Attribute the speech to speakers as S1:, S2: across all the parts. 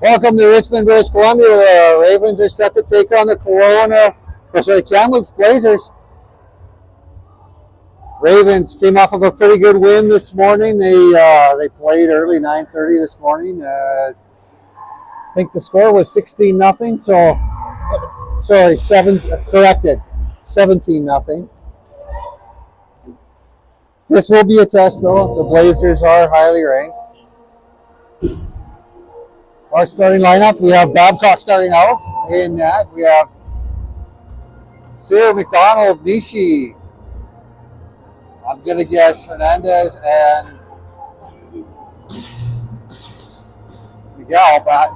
S1: Welcome to Richmond, British Columbia. The Ravens are set to take on the Kamloops Blazers. Ravens came off of a pretty good win this morning. They played early, 9:30 this morning. I think the score was 16-0. So, sorry, corrected, 17-0. This will be a test, though. The Blazers are highly ranked. Our starting lineup, we have Babcock starting out. In that, we have Sir McDonald, Nishi. I'm going to guess Hernandez and Miguel, but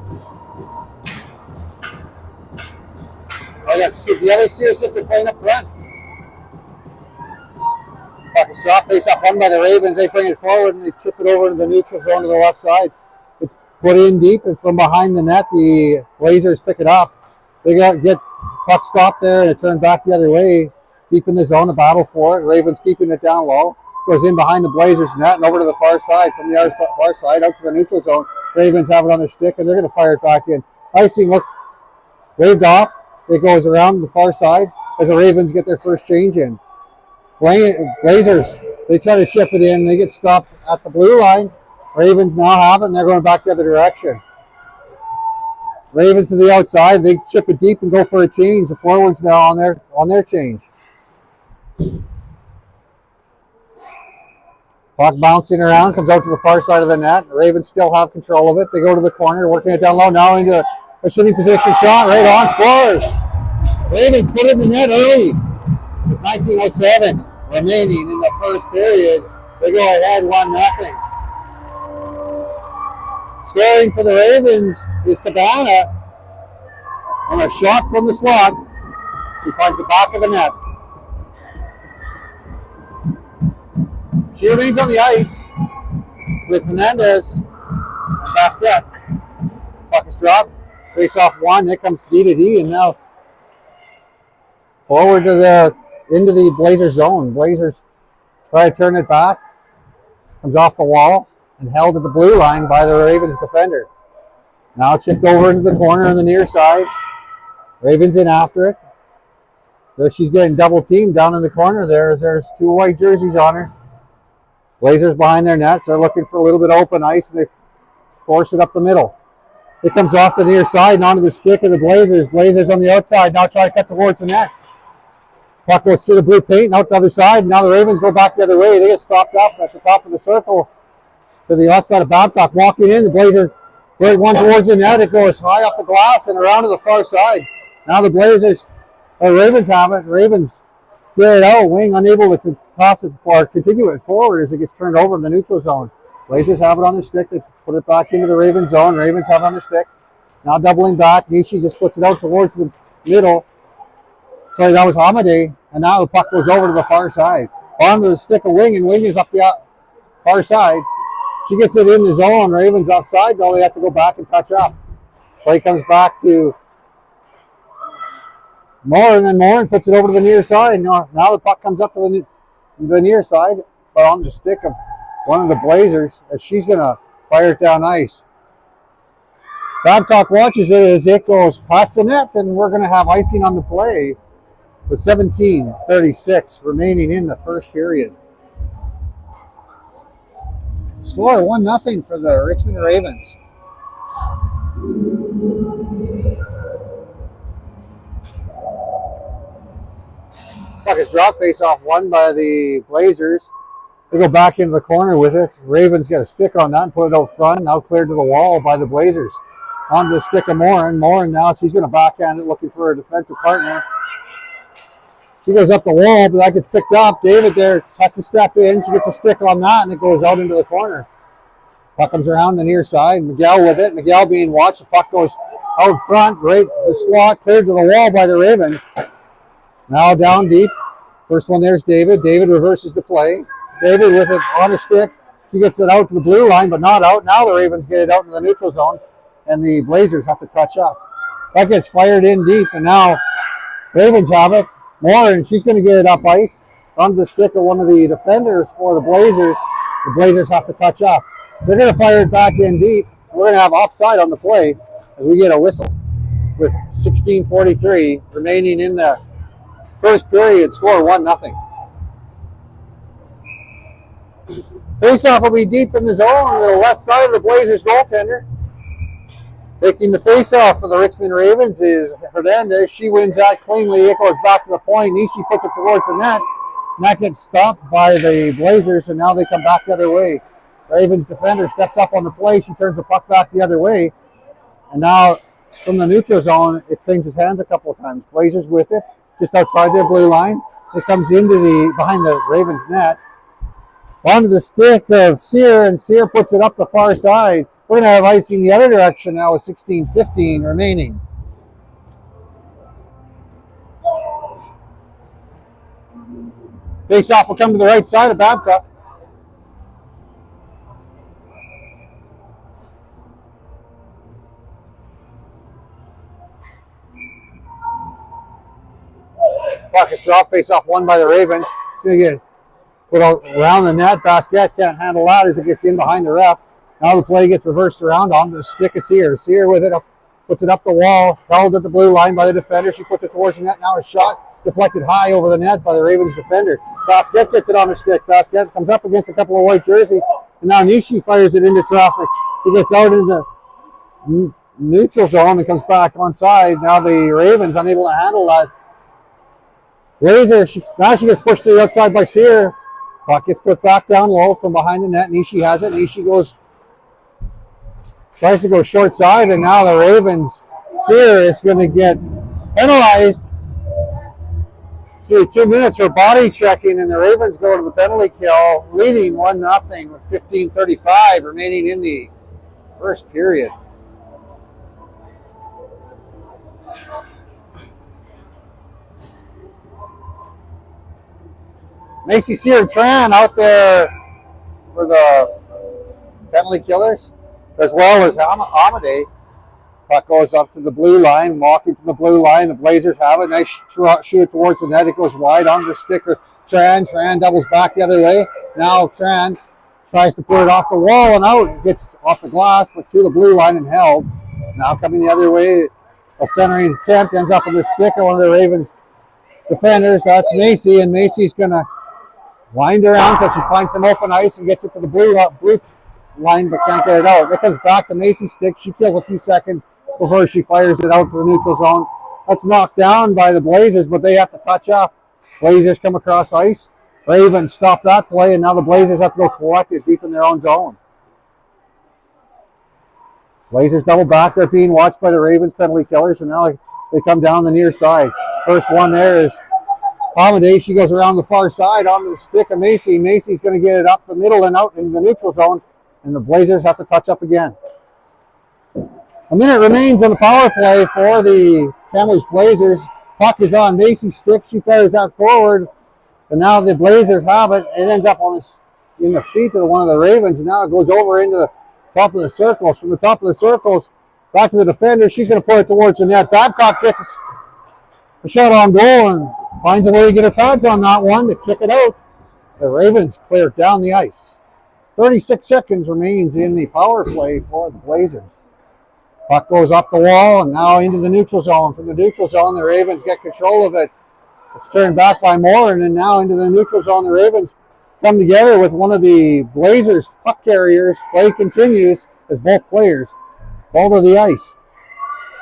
S1: I got the other Sear sister playing up front. Puck is dropped, face off won by the Ravens. They bring it forward and they chip it over to the neutral zone to the left side. It's put in deep, and from behind the net, the Blazers pick it up. They get puck stopped there, and it turned back the other way, deep in the zone, a battle for it. Ravens keeping it down low. Goes in behind the Blazers net and over to the far side, from the far side out to the neutral zone. Ravens have it on their stick, and they're going to fire it back in. Icing, look, waved off. It goes around the far side as the Ravens get their first change in. Blazers, they try to chip it in. They get stopped at the blue line. Ravens now have it, and they're going back the other direction. Ravens to the outside. They chip it deep and go for a change. The forwards now on their change. Puck bouncing around, comes out to the far side of the net. Ravens still have control of it. They go to the corner, working it down low. Now into a shooting position shot, right on, scores. Ravens put it in the net early with 19:07 remaining in the first period. They go ahead 1-0. Scoring for the Ravens is Cabana on a shot from the slot. She finds the back of the net. She remains on the ice with Hernandez and Basquet. Puck is dropped. Face off one. It comes D to D, and now forward to into the Blazers zone. Blazers try to turn it back. Comes off the wall and held at the blue line by the Ravens defender. Now chipped over into the corner on the near side. Ravens in after it. So she's getting double teamed down in the corner there. There's two white jerseys on her. Blazers behind their nets. They're looking for a little bit of open ice, and they force it up the middle. It comes off the near side and onto the stick of the Blazers. Blazers on the outside now try to cut towards the net. Puck goes through the blue paint and out the other side. Now the Ravens go back the other way. They get stopped up at the top of the circle to the left side of Babcock. Walking in, the Blazers put one towards the net. It goes high off the glass and around to the far side. Now the Ravens have it. Ravens get it out. Wing unable to pass it or continue it forward as it gets turned over in the neutral zone. Blazers have it on their stick. They put it back into the Ravens zone. Ravens have it on their stick. Now doubling back. Nishi just puts it out towards the middle. Sorry, that was Hamadeh. And now the puck goes over to the far side. Onto the stick of Wing, and Wing is up the far side. She gets it in the zone. Ravens offside, though. They have to go back and touch up. Play comes back to Moore, and then Moore puts it over to the near side. Now the puck comes up to the near side, but on the stick of one of the Blazers, as she's going to fire it down ice. Babcock watches it as it goes past the net, and we're going to have icing on the play with 17:36 remaining in the first period. Score 1-0 for the Richmond Ravens. Puck is dropped, face off won by the Blazers. They go back into the corner with it. Ravens get a stick on that and put it out front. Now cleared to the wall by the Blazers. Onto the stick of Morin. Morin now she's going to backhand it, looking for a defensive partner. She goes up the wall, but that gets picked up. David there has to step in. She gets a stick on that, and it goes out into the corner. Puck comes around the near side. Miguel with it. Miguel being watched. The puck goes out front, right the slot, cleared to the wall by the Ravens. Now down deep. First one there's David. David reverses the play. David with it on her stick. She gets it out to the blue line, but not out. Now the Ravens get it out in the neutral zone, and the Blazers have to touch up. That gets fired in deep, and now Ravens have it. Moore, and she's going to get it up ice onto the stick of one of the defenders for the Blazers. The Blazers have to touch up. They're going to fire it back in deep. We're going to have offside on the play. as we get a whistle with 16:43 remaining in the first period. Score 1-0. Face-off will be deep in the zone on the left side of the Blazers goaltender. Taking the face-off for the Richmond Ravens is Hernandez. She wins that cleanly. It goes back to the point. Nishi puts it towards the net. And that gets stopped by the Blazers, and now they come back the other way. Ravens defender steps up on the play. She turns the puck back the other way. And now from the neutral zone, it changes hands a couple of times. Blazers with it, just outside their blue line. It comes into behind the Ravens net. Onto the stick of Sear, and Sear puts it up the far side. We're going to have icing the other direction now with 16:15 remaining. Face-off will come to the right side of Babcock. Puck is dropped. Face-off won by the Ravens. It's going to get put out around the net. Basquette can't handle that as it gets in behind the ref. Now the play gets reversed around onto the stick of Sear. Sear with it, puts it up the wall, held at the blue line by the defender. She puts it towards the net. Now a shot deflected high over the net by the Ravens defender. Basquette gets it on her stick. Basquette comes up against a couple of white jerseys. And now Nishi fires it into traffic. He gets out into the neutral zone and comes back onside. Now the Ravens unable to handle that. Blazer, now she gets pushed to the outside by Sear. Puck gets put back down low from behind the net. Nishi has it. Nishi tries to go short side, and now the Ravens, Sear is going to get penalized. It's going to be 2 minutes for body checking, and the Ravens go to the penalty kill, leading 1-0 with 15:35 remaining in the first period. Macy Sear Tran out there for the penalty killers, as well as Amadei. Puck goes up to the blue line, walking from the blue line. The Blazers have it. Nice shoot it towards the net. It goes wide on the sticker. Tran doubles back the other way. Now Tran tries to put it off the wall and out. It gets off the glass, but to the blue line and held. Now coming the other way, a centering attempt ends up with the stick of one of the Ravens defenders. That's Macy, and Macy's going to wind around until she finds some open ice and gets it to the blue line, but can't get it out. It comes back to Macy's stick. She kills a few seconds before she fires it out to the neutral zone. That's knocked down by the Blazers, but they have to touch up. Blazers come across ice. Ravens stop that play, and now the Blazers have to go collect it deep in their own zone. Blazers double back. They're being watched by the Ravens penalty killers, and now they come down the near side. First one there is Amadei. She goes around the far side onto the stick of Macy. Macy's going to get it up the middle and out into the neutral zone, and the Blazers have to touch up again. A minute remains on the power play for the Kamloops Blazers. Puck is on Macy's stick. She fires that forward, and now the Blazers have it. It ends up in the feet of one of the Ravens, and now it goes over into the top of the circles. From the top of the circles, back to the defender. She's going to put it towards the net. Babcock gets a shot on goal and finds a way to get her pads on that one to kick it out. The Ravens clear down the ice. 36 seconds remains in the power play for the Blazers. Puck goes up the wall and now into the neutral zone. From the neutral zone, the Ravens get control of it. It's turned back by Moore, and then now into the neutral zone. The Ravens come together with one of the Blazers puck carriers. Play continues as both players fall to the ice.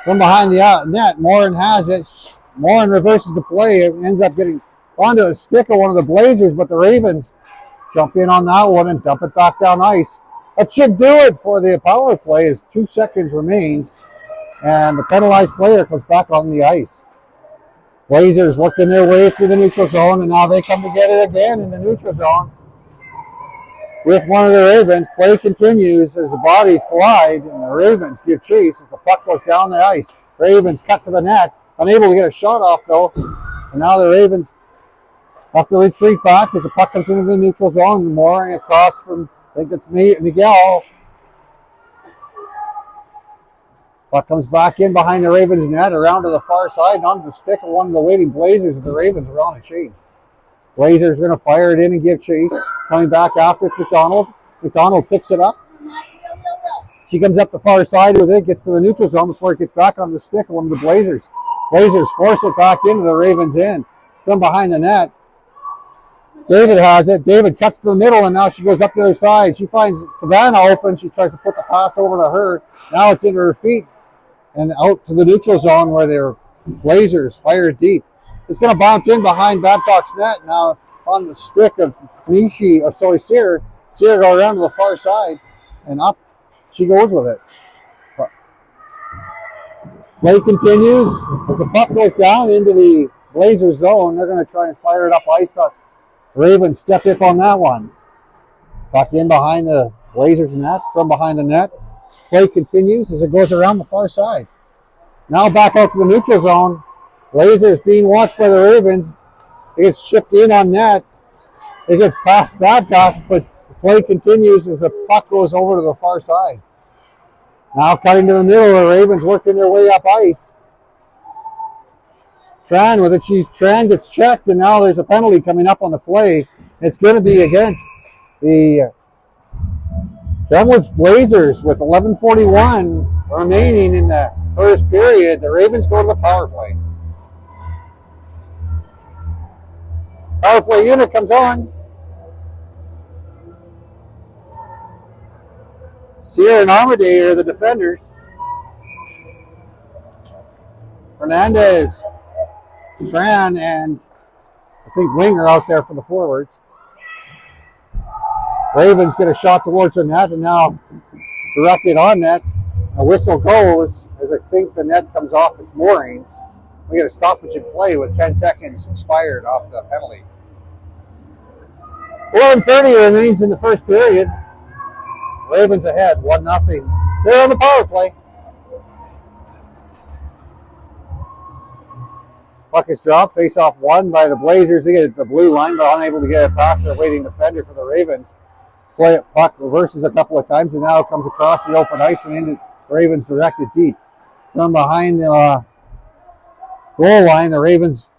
S1: From behind the net, Morin has it. Morin reverses the play. It ends up getting onto a stick of one of the Blazers, but the Ravens jump in on that one and dump it back down ice. That should do it for the power play as 2 seconds remains, and the penalized player comes back on the ice. Blazers working their way through the neutral zone, and now they come together again in the neutral zone with one of the Ravens. Play continues as the bodies collide, and the Ravens give chase as the puck goes down the ice. Ravens cut to the net, unable to get a shot off though, and now the Ravens have to retreat back as the puck comes into the neutral zone. Mooring across from, I think that's Miguel. Puck comes back in behind the Ravens net, around to the far side, onto the stick of one of the waiting Blazers. The Ravens are on a change. Blazers are going to fire it in and give chase. Coming back after it's McDonald. McDonald picks it up. She comes up the far side with it, gets to the neutral zone before it gets back on the stick of one of the Blazers. Blazers force it back into the Ravens' end from behind the net. David has it. David cuts to the middle, and now she goes up the other side. She finds Cabana open. She tries to put the pass over to her. Now it's into her feet and out to the neutral zone where their Blazers fire deep. It's going to bounce in behind Babcock's net now on the stick of Sear. Sear go around to the far side, and up she goes with it. Play continues as the puck goes down into the Blazers zone. They're going to try and fire it up ice. Ravens step up on that one. Puck in behind the Blazers net, from behind the net. Play continues as it goes around the far side. Now back out to the neutral zone. Blazers being watched by the Ravens. It gets chipped in on net. It gets past Babcock, but the play continues as the puck goes over to the far side. Now cutting to the middle, the Ravens working their way up ice. Tran with it. Tran gets checked, and now there's a penalty coming up on the play. It's going to be against the Kamloops Blazers with 11:41 remaining in the first period. The Ravens go to the power play. Power play unit comes on. Sear and Armaday are the defenders. Hernandez, Tran, and I think Winger out there for the forwards. Ravens get a shot towards the net, and now directed on net. A whistle goes as I think the net comes off its moorings. We get a stoppage in play with 10 seconds expired off the penalty. 11:30 remains in the first period. Ravens ahead, 1-0. They're on the power play. Puck is dropped, face-off won by the Blazers. They get the blue line, but unable to get it past the waiting defender for the Ravens. Puck reverses a couple of times, and now it comes across the open ice and into Ravens directed deep. From behind the goal line, the Ravens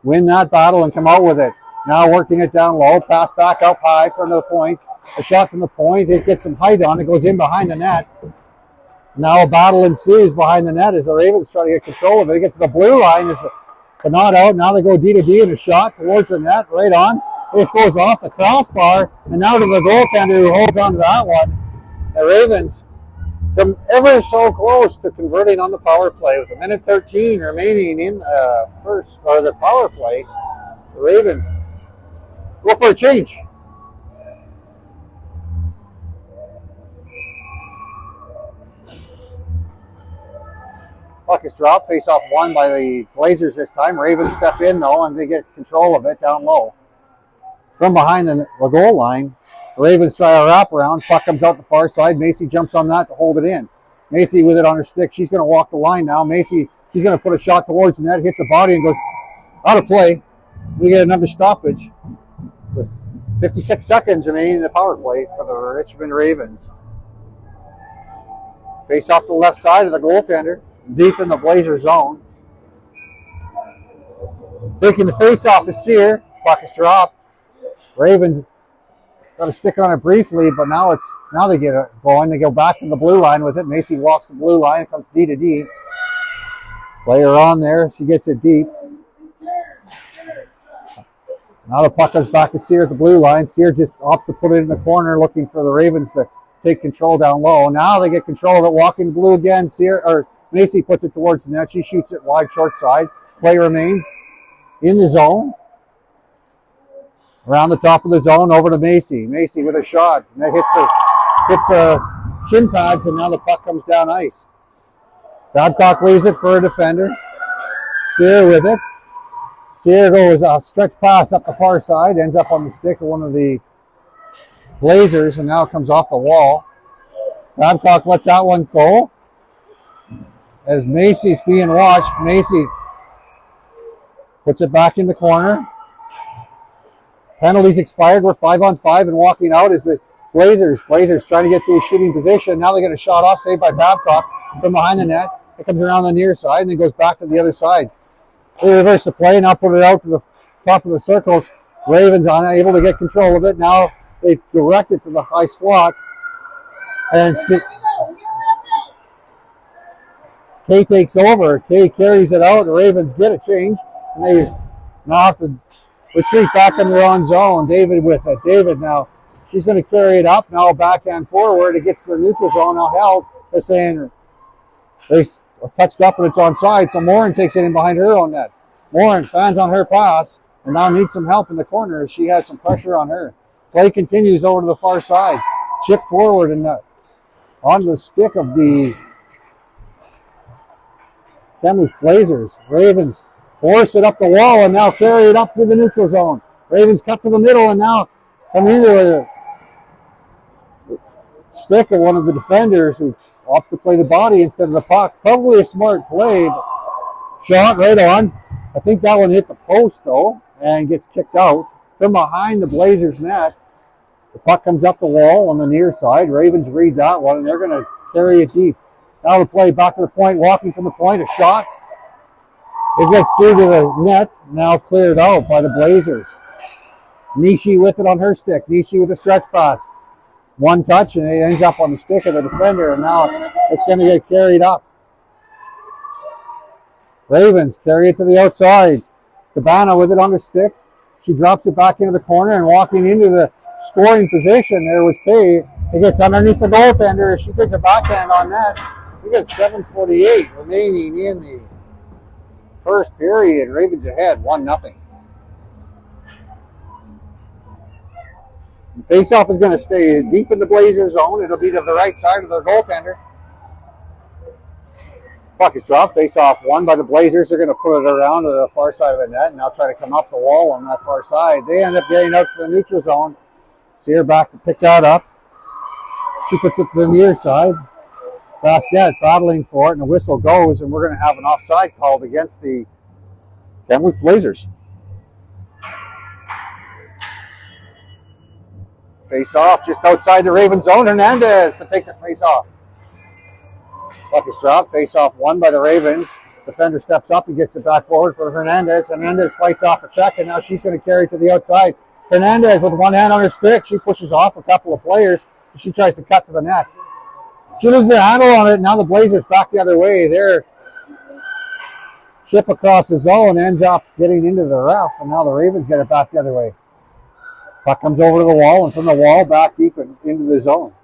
S1: win that battle and come out with it. Now working it down low, pass back up high from the point. A shot from the point, it gets some height on it, goes in behind the net. Now a battle ensues behind the net as the Ravens try to get control of it. It gets to the blue line, it's not out. Now they go D to D and a shot towards the net, right on. It goes off the crossbar, and now to the goaltender who holds on to that one. The Ravens come ever so close to converting on the power play with 1:13 remaining in the power play. The Ravens go for a change. Puck is dropped, face-off won by the Blazers this time. Ravens step in, though, and they get control of it down low. From behind the goal line, the Ravens try a wraparound. Puck comes out the far side. Macy jumps on that to hold it in. Macy with it on her stick. She's going to walk the line now. Macy, she's going to put a shot towards the net, hits the body, and goes out of play. We get another stoppage with 56 seconds remaining in the power play for the Richmond Ravens. Face off the left side of the goaltender, deep in the Blazer zone. Taking the face off is Sear. Puck is dropped. Ravens got a stick on it briefly, but now they get it going. They go back to the blue line with it. Macy walks the blue line, comes D to D. Player on there, she gets it deep. Now the puck goes back to Sear at the blue line. Sear just opts to put it in the corner, looking for the Ravens to take control down low. Now they get control of it, walking blue again. Macy puts it towards the net. She shoots it wide, short side. Play remains in the zone. Around the top of the zone, over to Macy. Macy with a shot. And that hits shin pads, and now the puck comes down ice. Babcock leaves it for a defender. Sear with it. Sear goes a stretch pass up the far side, ends up on the stick of one of the Blazers, and now it comes off the wall. Babcock lets that one go. As Macy's being watched, Macy puts it back in the corner. Penalties expired. We're 5-on-5, and walking out is the Blazers. Blazers trying to get to a shooting position. Now they get a shot off, saved by Babcock from behind the net. It comes around the near side and then goes back to the other side. They reverse the play, now put it out to the top of the circles. Ravens unable to get control of it. Now they direct it to the high slot. And Kay takes over. Kay carries it out. The Ravens get a change, and they now have to retreat back in their own zone. David with it. David now, she's going to carry it up. Now backhand forward. It gets to the neutral zone. Now held. They're saying they touched up and it's onside. So Morin takes it in behind her own net. Morin fans on her pass and now needs some help in the corner. She has some pressure on her. Play continues over to the far side. Chip forward and on the stick of the Kamloops Blazers. Ravens force it up the wall and now carry it up through the neutral zone. Ravens cut to the middle and now come into the stick of one of the defenders who opts to play the body instead of the puck. Probably a smart play. Shot right on. I think that one hit the post though and gets kicked out from behind the Blazers net. The puck comes up the wall on the near side. Ravens read that one and they're going to carry it deep. Now the play back to the point, walking from the point, a shot. It gets through to the net, now cleared out by the Blazers. Nishi with it on her stick. Nishi with a stretch pass. One touch and it ends up on the stick of the defender and now it's going to get carried up. Ravens carry it to the outside. Cabana with it on the stick. She drops it back into the corner and walking into the scoring position. There was Kay. It gets underneath the goaltender. She takes a backhand on that. We got 7:48 remaining in the first period. Ravens ahead, 1-0. The face-off is going to stay deep in the Blazer zone. It'll be to the right side of their goaltender. Puck is dropped. Face-off won by the Blazers. They're going to put it around to the far side of the net and now try to come up the wall on that far side. They end up getting out to the neutral zone. Sear back to pick that up. She puts it to the near side. Basket battling for it, and the whistle goes, and we're going to have an offside called against the Kamloops Blazers. Face off just outside the Raven zone. Hernandez to take the face off. Puck is dropped. Face off won by the Ravens. Defender steps up and gets it back forward for Hernandez. Hernandez fights off a check, and now she's going to carry it to the outside. Hernandez with one hand on her stick. She pushes off a couple of players. She tries to cut to the net. She loses the handle on it. Now the Blazers back the other way. Their chip across the zone ends up getting into the ref, and now the Ravens get it back the other way. Puck comes over to the wall, and from the wall back deep into the zone.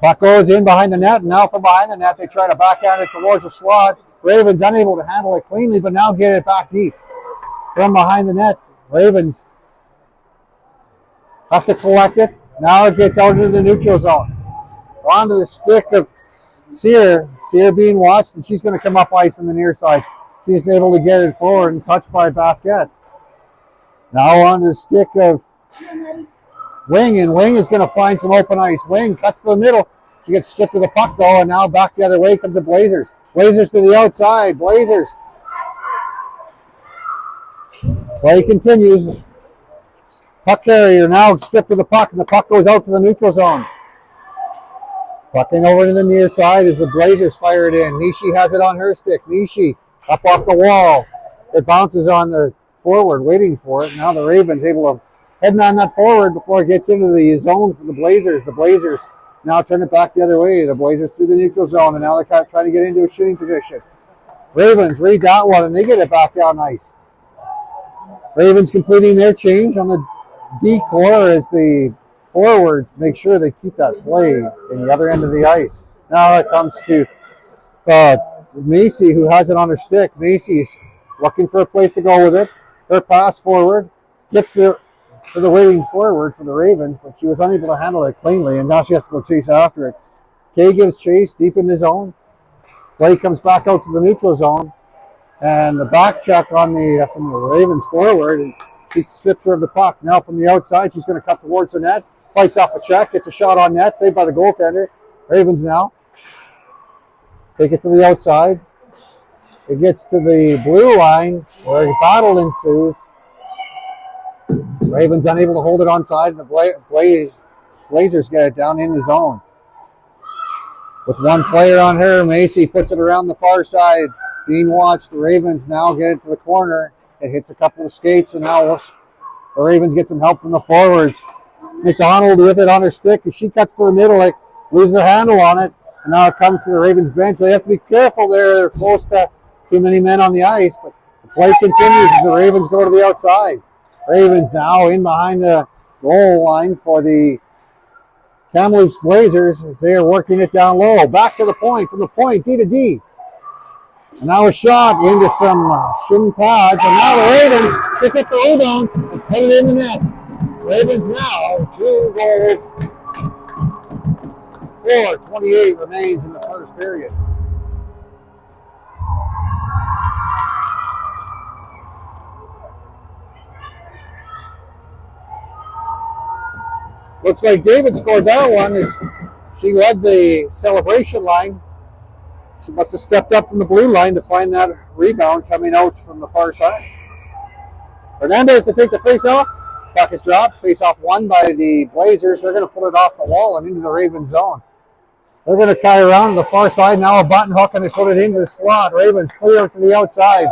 S1: Puck goes in behind the net, and now from behind the net they try to backhand it towards the slot. Ravens unable to handle it cleanly, but now get it back deep. From behind the net, Ravens have to collect it. Now it gets out into the neutral zone. Onto the stick of Sear. Sear being watched, and she's going to come up ice on the near side. She's able to get it forward and touched by Basket. Now on the stick of Wing, and Wing is going to find some open ice. Wing cuts to the middle. She gets stripped with the puck though, and now back the other way comes the Blazers. Blazers to the outside. Blazers. Play continues. Puck carrier now stripped with the puck, and the puck goes out to the neutral zone. Pucking over to the near side as the Blazers fire it in. Nishi has it on her stick. Nishi up off the wall. It bounces on the forward, waiting for it. Now the Ravens able to head on that forward before it gets into the zone for the Blazers. The Blazers now turn it back the other way. The Blazers through the neutral zone, and now they're trying to get into a shooting position. Ravens read that one, and they get it back down ice. Ravens completing their change on the D-core as the forwards make sure they keep that play in the other end of the ice. Now it comes to Macy, who has it on her stick. Macy's looking for a place to go with it. Her pass forward gets to the waiting forward for the Ravens, but she was unable to handle it cleanly, and now she has to go chase after it. Kay gives chase deep in the zone. Play comes back out to the neutral zone, and the back check on from the Ravens forward, and she strips her of the puck. Now from the outside, she's going to cut towards the net. Fights off a check, gets a shot on net, saved by the goaltender. Ravens now take it to the outside. It gets to the blue line where a battle ensues. Ravens unable to hold it onside, and the Blazers get it down in the zone. With one player on her, Macy puts it around the far side. Being watched, the Ravens now get it to the corner. It hits a couple of skates, and now the Ravens get some help from the forwards. McDonald with it on her stick. As she cuts to the middle, it loses a handle on it. And now it comes to the Ravens bench. They have to be careful there. They're close to too many men on the ice, but the play continues as the Ravens go to the outside. Ravens now in behind the goal line for the Kamloops Blazers as they are working it down low. Back to the point, from the point, D to D. And now a shot into some shin pads, and now the Ravens pick up the rebound and put it in the net. Ravens now 2 goals. 4:28 remains in the first period. Looks like David scored that one as she led the celebration line. She must have stepped up from the blue line to find that rebound coming out from the far side. Hernandez to take the face-off. Puck is dropped. Face-off won by the Blazers. They're going to put it off the wall and into the Ravens zone. They're going to carry around to the far side. Now a button hook, and they put it into the slot. Ravens clear to the outside.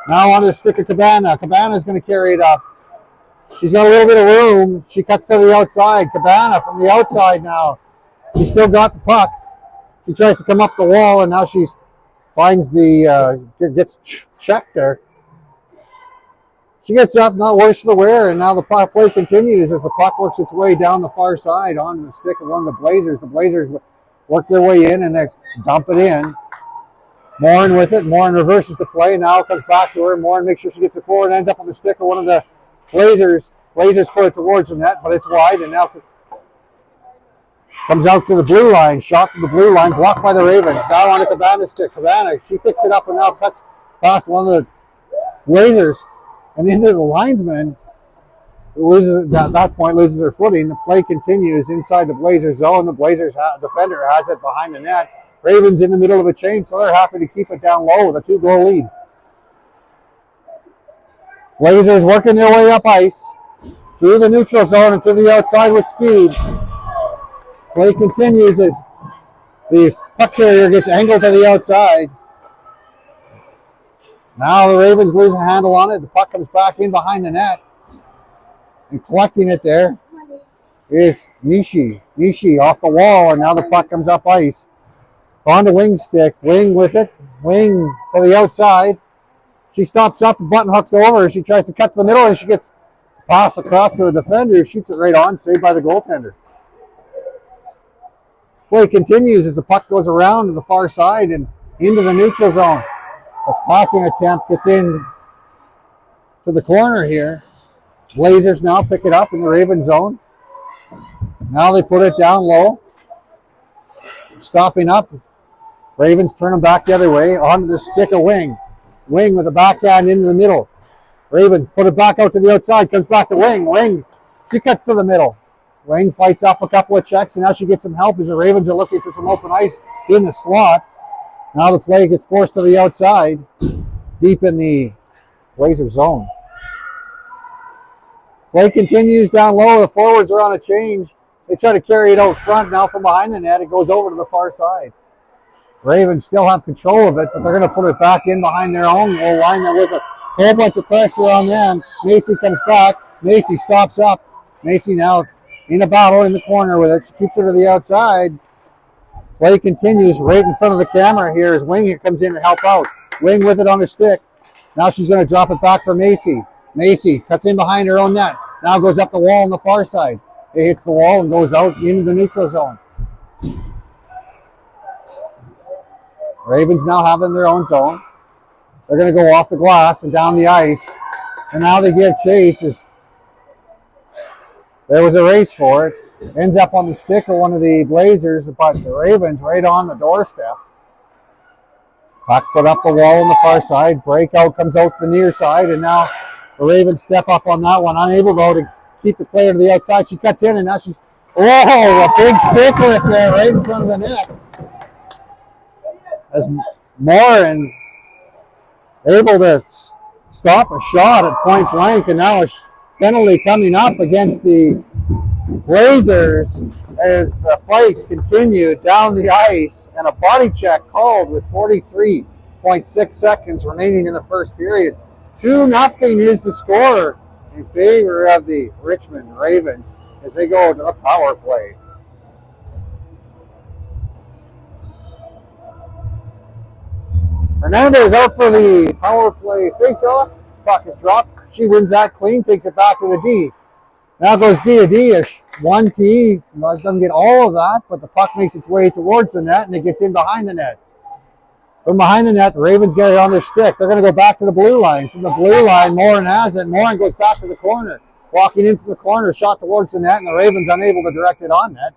S1: Now on the stick of Cabana. Cabana's going to carry it up. She's got a little bit of room. She cuts to the outside. Cabana from the outside now. She's still got the puck. She tries to come up the wall, and now she finds gets checked there. She gets up, not worse for the wear, and now the play continues as the puck works its way down the far side onto the stick of one of the Blazers. The Blazers work their way in, and they dump it in. Morin with it. Morin reverses the play. Now it comes back to her. Morin makes sure she gets it forward, ends up on the stick of one of the Blazers. Blazers put it towards the net, but it's wide, and now comes out to the blue line. Shot to the blue line, blocked by the Ravens. Now on to Cabana's stick. Cabana, she picks it up and now cuts past one of the Blazers and into the linesman. Loses at that point, loses her footing. The play continues inside the Blazers zone. The Blazers defender has it behind the net. Ravens in the middle of a chain, so they're happy to keep it down low with a 2-goal lead. Blazers working their way up ice through the neutral zone and to the outside with speed. Play continues as the puck carrier gets angled to the outside. Now the Ravens lose a handle on it. The puck comes back in behind the net. And collecting it there is Nishi. Nishi off the wall, and now the puck comes up ice. On the wing stick. Wing with it. Wing to the outside. She stops up and button hooks over. She tries to cut to the middle, and she gets passed across to the defender. Shoots it right on, saved by the goaltender. Play continues as the puck goes around to the far side and into the neutral zone. A passing attempt gets in to the corner here. Blazers now pick it up in the Raven zone. Now they put it down low. Stopping up. Ravens turn them back the other way onto the stick of Wing. Wing with a backhand into the middle. Ravens put it back out to the outside. Comes back to Wing. Wing, she cuts to the middle. Wing fights off a couple of checks, and now she gets some help as the Ravens are looking for some open ice in the slot. Now the play gets forced to the outside, deep in the Blazer zone. Play continues down low. The forwards are on a change. They try to carry it out front. Now from behind the net, it goes over to the far side. Ravens still have control of it, but they're going to put it back in behind their own goal line. There was a whole bunch of pressure on them. Macy comes back. Macy stops up. Macy now in a battle in the corner with it. She keeps it to the outside. Play continues right in front of the camera here as Wing here comes in to help out. Wing with it on her stick. Now she's going to drop it back for Macy. Macy cuts in behind her own net. Now goes up the wall on the far side. It hits the wall and goes out into the neutral zone. Ravens now have in their own zone. They're going to go off the glass and down the ice. And now they give chase as there was a race for it. Ends up on the stick of one of the Blazers, but the Ravens right on the doorstep. Puck put up the wall on the far side. Breakout comes out the near side, and now the Ravens step up on that one. Unable, though, to keep the player to the outside. She cuts in, and now she's... Oh, a big stick lift there right in front of the net. As Morin able to stop a shot at point blank, and now a penalty coming up against the Blazers as the fight continued down the ice, and a body check called with 43.6 seconds remaining in the first period. 2-0 is the score in favor of the Richmond Ravens as they go to the power play. Hernandez out for the power play face-off. Puck is dropped. She wins that clean, takes it back to the D. Now goes D to D. 1T doesn't get all of that, but the puck makes its way towards the net, and it gets in behind the net. From behind the net, the Ravens get it on their stick. They're going to go back to the blue line. From the blue line, Morin has it. Morin goes back to the corner. Walking in from the corner, shot towards the net, and the Ravens unable to direct it on net.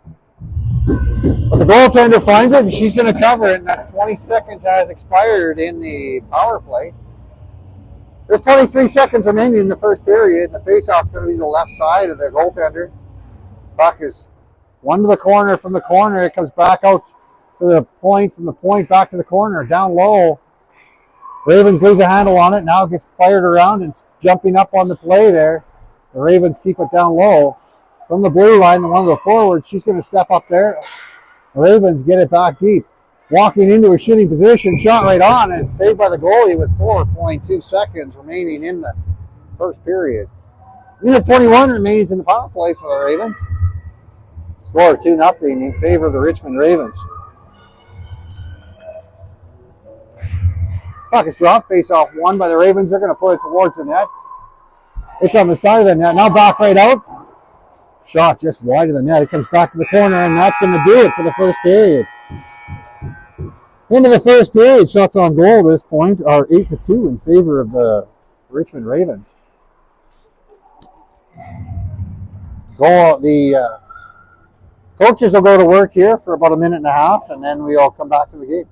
S1: But the goaltender finds it, and she's going to cover it, and that 20 seconds has expired in the power play. There's 23 seconds remaining in the first period. The faceoff's going to be the left side of the goaltender. Puck is one to the corner. From the corner, it comes back out to the point. From the point, back to the corner. Down low. Ravens lose a handle on it. Now it gets fired around and jumping up on the play there. The Ravens keep it down low. From the blue line, one of the forwards, she's going to step up there. The Ravens get it back deep. Walking into a shooting position, shot right on, and saved by the goalie with 4.2 seconds remaining in the first period. Minute 21 remains in the power play for the Ravens. Score 2-0 in favor of the Richmond Ravens. Puck is dropped, face-off won by the Ravens. They're going to put it towards the net. It's on the side of the net. Now back right out. Shot just wide of the net. It comes back to the corner, and that's going to do it for the first period. Into the first period, shots on goal at this point are 8-2 in favor of the Richmond Ravens. The coaches will go to work here for about a minute and a half, and then we'll come back to the game.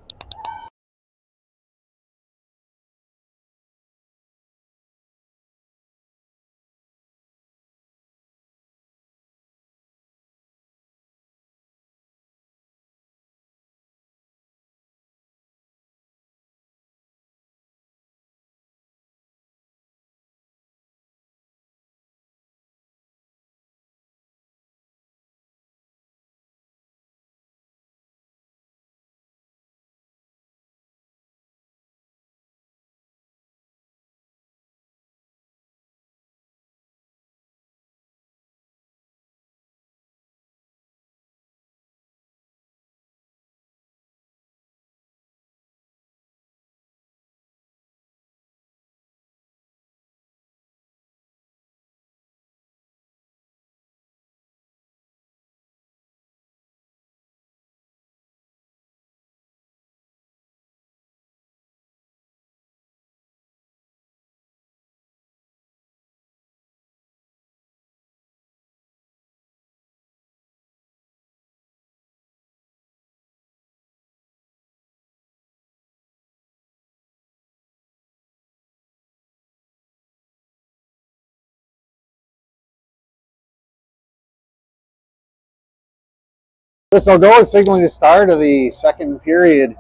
S1: Whistle goes, signaling the start of the second period.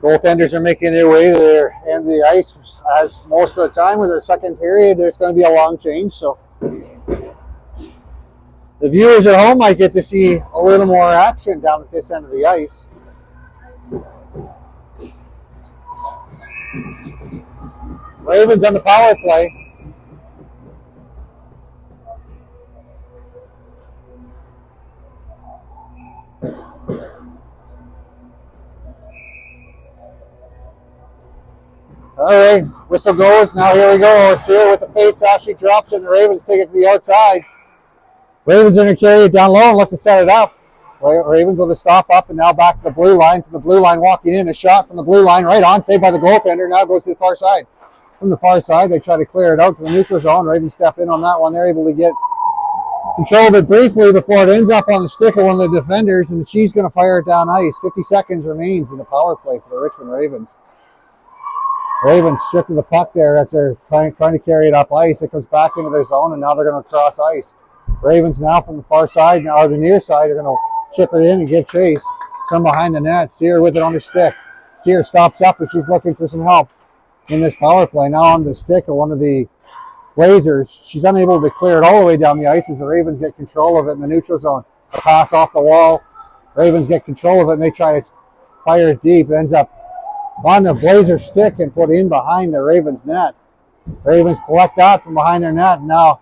S1: Goaltenders are making their way to their end of the ice. As most of the time with the second period, there's going to be a long change. So the viewers at home might get to see a little more action down at this end of the ice. Ravens on the power play. All right, whistle goes. Now here we go. Sear with the face-off. She drops it, and the Ravens take it to the outside. Ravens are going to carry it down low and look to set it up. Ravens will stop up, and now back to the blue line. From the blue line, walking in, a shot from the blue line, right on, saved by the goaltender. Now goes to the far side. From the far side, they try to clear it out to the neutral zone. Ravens step in on that one. They're able to get control of it briefly before it ends up on the stick of one of the defenders, and she's going to fire it down ice. 50 seconds remains in the power play for the Richmond Ravens. Ravens stripped of the puck there as they're trying to carry it up ice. It comes back into their zone, and now they're going to cross ice. Ravens now from the far side, or the near side, are going to chip it in and give chase. Come behind the net. Sear with it on her stick. Sear stops up, and she's looking for some help in this power play. Now on the stick of one of the Blazers. She's unable to clear it all the way down the ice as the Ravens get control of it in the neutral zone. A pass off the wall. Ravens get control of it, and they try to fire it deep. It ends up on the Blazer stick and put in behind the Ravens net. Ravens collect that from behind their net. Now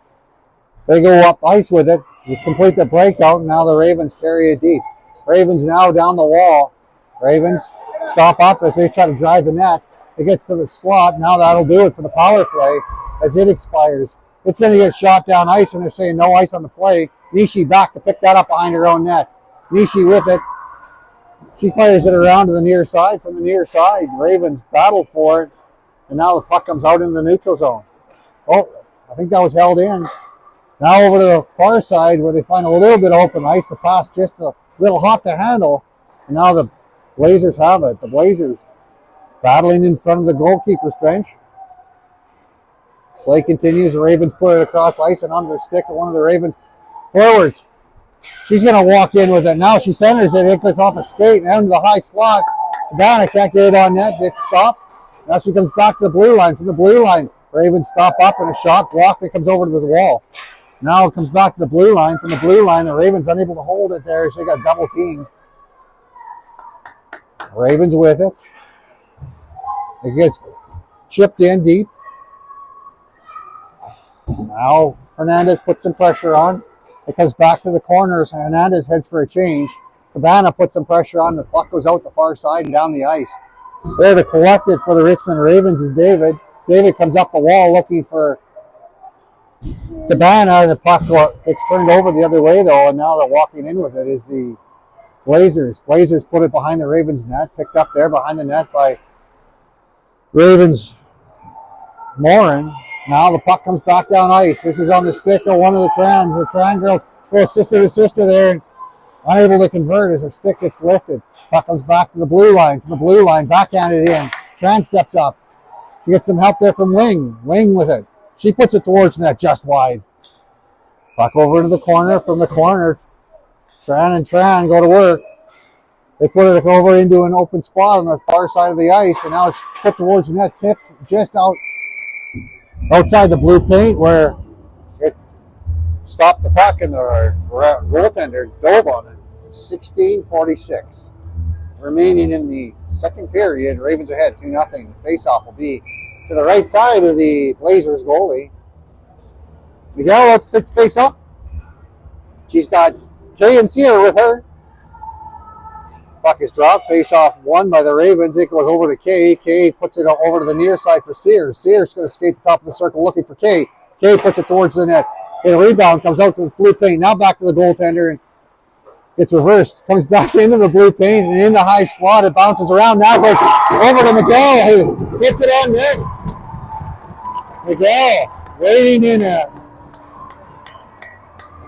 S1: they go up ice with it to complete the breakout. Now the Ravens carry it deep. Ravens now down the wall. Ravens stop up as they try to drive the net. It gets to the slot. Now that'll do it for the power play as it expires. It's going to get shot down ice, and they're saying no ice on the play. Nishi back to pick that up behind her own net. Nishi with it. She fires it around to the near side. From the near side, Ravens battle for it, and now the puck comes out in the neutral zone. Oh, I think that was held in. Now over to the far side where they find a little bit of open ice. The pass just a little hot to handle, and now the Blazers have it. The Blazers battling in front of the goalkeeper's bench. Play continues. The Ravens put it across ice and onto the stick of one of the Ravens forwards. She's going to walk in with it. Now she centers it. It goes off a skate and into the high slot. Cabana can't get it on net. Gets stopped. Now she comes back to the blue line. From the blue line, Ravens stop up and a shot blocked. It comes over to the wall. Now it comes back to the blue line. From the blue line, the Ravens unable to hold it there. She got double teamed. Ravens with it. It gets chipped in deep. Now Hernandez puts some pressure on. It comes back to the corners. Hernandez heads for a change. Cabana puts some pressure on. The puck goes out the far side and down the ice. There to collect it for the Richmond Ravens is David. David comes up the wall looking for Cabana. The puck gets turned over the other way though, and now they're walking in with it is the Blazers. Blazers put it behind the Ravens net. Picked up there behind the net by Ravens Morin. Now the puck comes back down ice. This is on the stick of one of the Trans. The Tran girls go sister to sister there, unable to convert as her stick gets lifted. Puck comes back to the blue line. From the blue line, backhanded in. Tran steps up. She gets some help there from Wing. Wing with it. She puts it towards net just wide. Puck over to the corner. From the corner, Tran and Tran go to work. They put it over into an open spot on the far side of the ice, and now it's put towards the net, tipped just outside the blue paint where it stopped the puck and the goaltender dove on it. 16:46 remaining in the second period. Ravens ahead 2-0. Face-off will be to the right side of the Blazers goalie. Miguel out to take the face-off. She's got Kay and Sear with her. Puck is dropped. Face-off won by the Ravens. It goes over to Kay. Kay puts it over to the near side for Sears. Sears going to skate the top of the circle looking for Kay. Kay puts it towards the net. The rebound comes out to the blue paint. Now back to the goaltender. And it's reversed. Comes back into the blue paint and in the high slot. It bounces around. Now goes over to Miguel, who hits it on net. Miguel waiting in I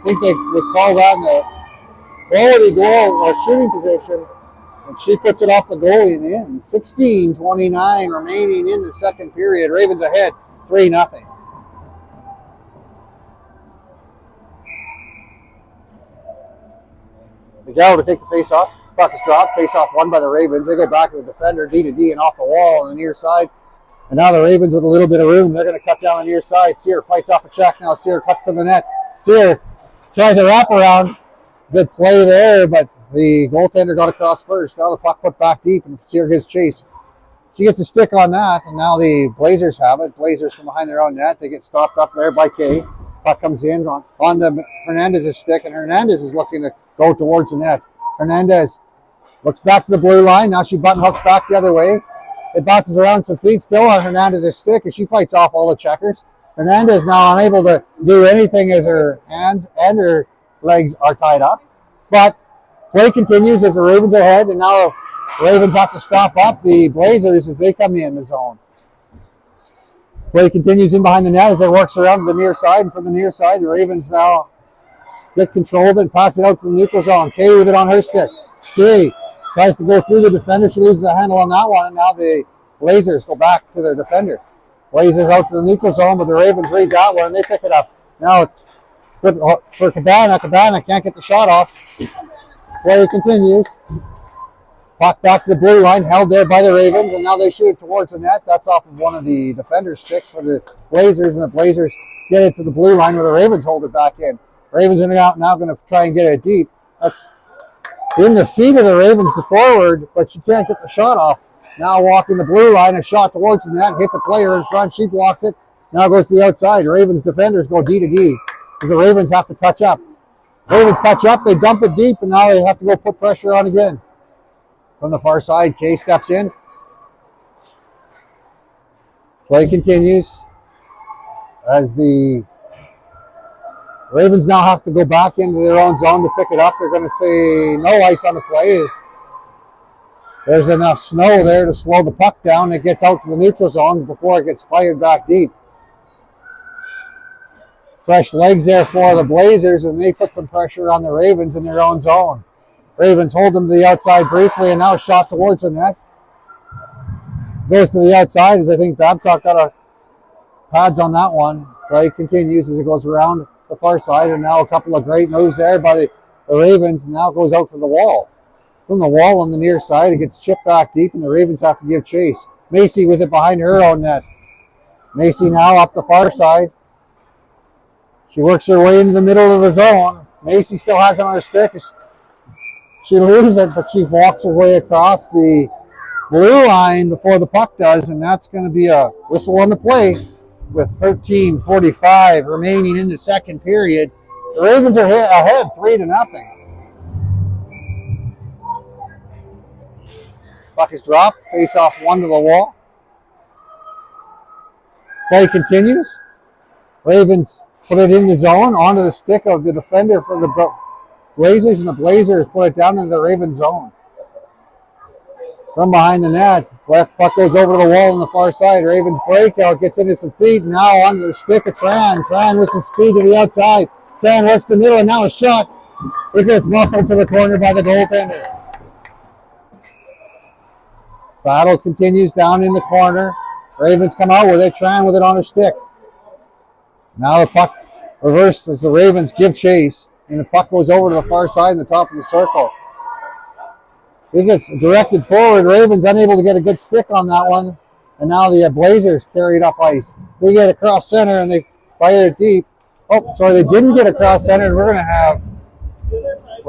S1: think they would call that in the quality goal or shooting position. And she puts it off the goalie and in. 16:29 remaining in the second period. Ravens ahead 3-0. Miguel to take the face-off. Puck is dropped. Face-off won by the Ravens. They go back to the defender, D to D, and off the wall on the near side. And now the Ravens with a little bit of room. They're going to cut down the near side. Sear fights off a check now. Sear cuts for the net. Sear tries a wraparound. Good play there, but the goaltender got across first. Now the puck put back deep, and Sear gets chase. She gets a stick on that, and now the Blazers have it. Blazers from behind their own net. They get stopped up there by Kay. Puck comes in on the Hernandez's stick, and Hernandez is looking to go towards the net. Hernandez looks back to the blue line. Now she button hooks back the other way. It bounces around some feet, still on Hernandez's stick, and she fights off all the checkers. Hernandez now unable to do anything as her hands and her legs are tied up. But play continues as the Ravens are ahead, and now the Ravens have to stop up the Blazers as they come in the zone. Play continues in behind the net as it works around to the near side, and from the near side, the Ravens now get control of it and pass it out to the neutral zone. Kay with it on her stick. Kay tries to go through the defender. She loses a handle on that one, and now the Blazers go back to their defender. Blazers out to the neutral zone, but the Ravens read that one, and they pick it up. Now for Cabana. Cabana can't get the shot off. Play continues. Puck back to the blue line, held there by the Ravens, and now they shoot it towards the net. That's off of one of the defender's sticks for the Blazers, and the Blazers get it to the blue line where the Ravens hold it back in. Ravens are now going to try and get it deep. That's in the feet of the Ravens to forward, but she can't get the shot off. Now walking the blue line, a shot towards the net, hits a player in front, she blocks it. Now goes to the outside. Ravens defenders go D to D because the Ravens have to touch up. Ravens touch up, they dump it deep, and now they have to go put pressure on again. From the far side, Kay steps in. Play continues as the Ravens now have to go back into their own zone to pick it up. They're going to say no ice on the play. There's enough snow there to slow the puck down. It gets out to the neutral zone before it gets fired back deep. Fresh legs there for the Blazers, and they put some pressure on the Ravens in their own zone. Ravens hold them to the outside briefly, and now a shot towards the net. Goes to the outside as I think Babcock got a pads on that one. Play continues as it goes around the far side, and now a couple of great moves there by the Ravens. Now it goes out to the wall. From the wall on the near side, it gets chipped back deep, and the Ravens have to give chase. Macy with it behind her own net. Macy now up the far side. She works her way into the middle of the zone. Macy still has it on her stick. She loses it, but she walks her way across the blue line before the puck does, and that's going to be a whistle on the play with 13:45 remaining in the second period. The Ravens are ahead 3-0. Puck is dropped, face off one to the wall. Play continues. Ravens put it in the zone onto the stick of the defender for the Blazers, and the Blazers put it down into the Ravens zone. From behind the net, puck goes over to the wall on the far side. Ravens breakout, gets into some feet, now onto the stick of Tran. Tran with some speed to the outside. Tran works the middle, and now a shot. It gets muscled to the corner by the goaltender. Battle continues down in the corner. Ravens come out with it. Tran with it on her stick. Now the puck reversed as the Ravens give chase, and the puck goes over to the far side in the top of the circle. It gets directed forward. Ravens unable to get a good stick on that one, and now the Blazers carry it up ice. They get across center and they fire it deep. Oh, sorry, they didn't get across center, and we're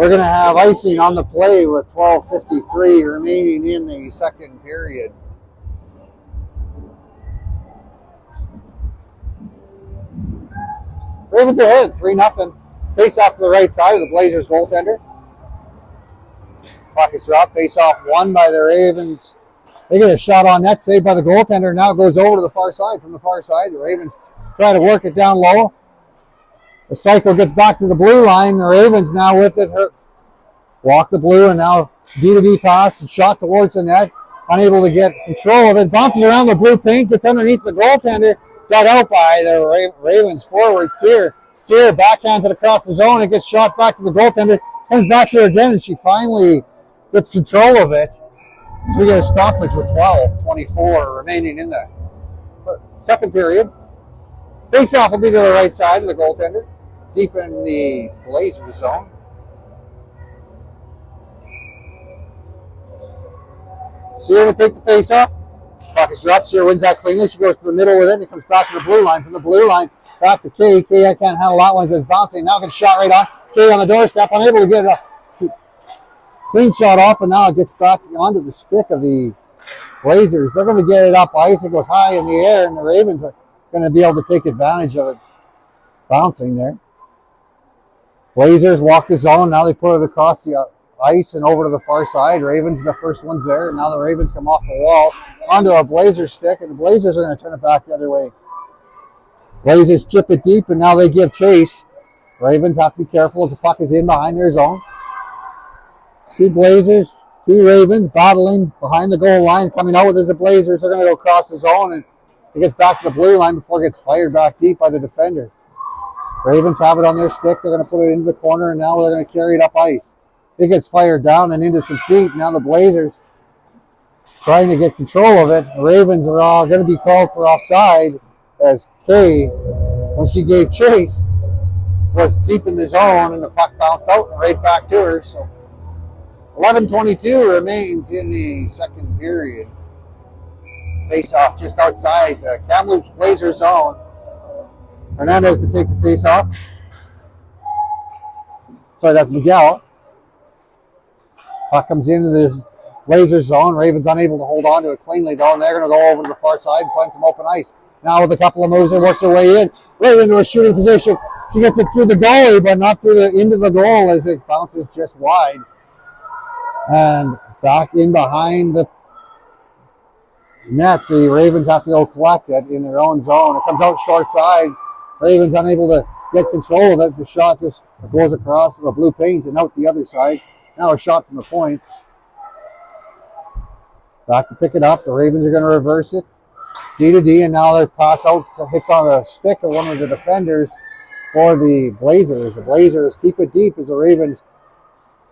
S1: gonna have icing on the play with 12:53 remaining in the second period. Ravens are ahead 3-0. Face off to the right side of the Blazers goaltender. Puck is dropped. Face off won by the Ravens. They get a shot on net, saved by the goaltender. Now it goes over to the far side. From the far side, the Ravens try to work it down low. The cycle gets back to the blue line. The Ravens now with it. Walk the blue, and now D2D pass and shot towards the net. Unable to get control of it. Bounces around the blue paint. Gets underneath the goaltender. Dug out by the Ravens forward, Sear. Sear backhands it across the zone. It gets shot back to the goaltender. Comes back to her again, and she finally gets control of it. So we get a stoppage with 12:24 remaining in the second period. Face-off will be to the right side of the goaltender, deep in the Blazers zone. Sear to take the face-off. Puck is dropped. Sear wins that cleanly. She goes to the middle with it, and it comes back to the blue line. From the blue line, back to Kay. Kay, I can't handle that one as it's bouncing. Now gets shot right on. Kay on the doorstep, unable to get a clean shot off, and now it gets back onto the stick of the Blazers. They're going to get it up ice. It goes high in the air, and the Ravens are going to be able to take advantage of it bouncing there. Blazers walk the zone. Now they put it across the ice and over to the far side. Ravens, the first one's there. Now the Ravens come off the wall onto a Blazer stick, and the Blazers are going to turn it back the other way. Blazers chip it deep, and now they give chase. Ravens have to be careful as the puck is in behind their zone. Two Blazers, two Ravens battling behind the goal line. Coming out with is the Blazers. They're going to go across the zone, and it gets back to the blue line before it gets fired back deep by the defender. Ravens have it on their stick. They're going to put it into the corner, and now they're going to carry it up ice. It gets fired down and into some feet. Now the Blazers trying to get control of it. The Ravens are all going to be called for offside as Kay, when she gave chase, was deep in the zone, and the puck bounced out and right back to her. So 11:22 remains in the second period. Face-off just outside the Kamloops Blazer zone. Hernandez to take the face-off. Sorry, that's Miguel. Puck comes into the Blazer zone. Ravens unable to hold on to it cleanly, though, and they're going to go over to the far side and find some open ice. Now with a couple of moves, it works her way in, right into a shooting position. She gets it through the goalie, but not through into the goal as it bounces just wide. And Back in behind the net, the Ravens have to go collect it in their own zone. It comes out short side. Ravens unable to get control of it. The shot just goes across the blue paint and out the other side. Now a shot from the point. Back to pick it up. The Ravens are going to reverse it. D to D, and now their pass out hits on a stick of one of the defenders for the Blazers. The Blazers keep it deep as the Ravens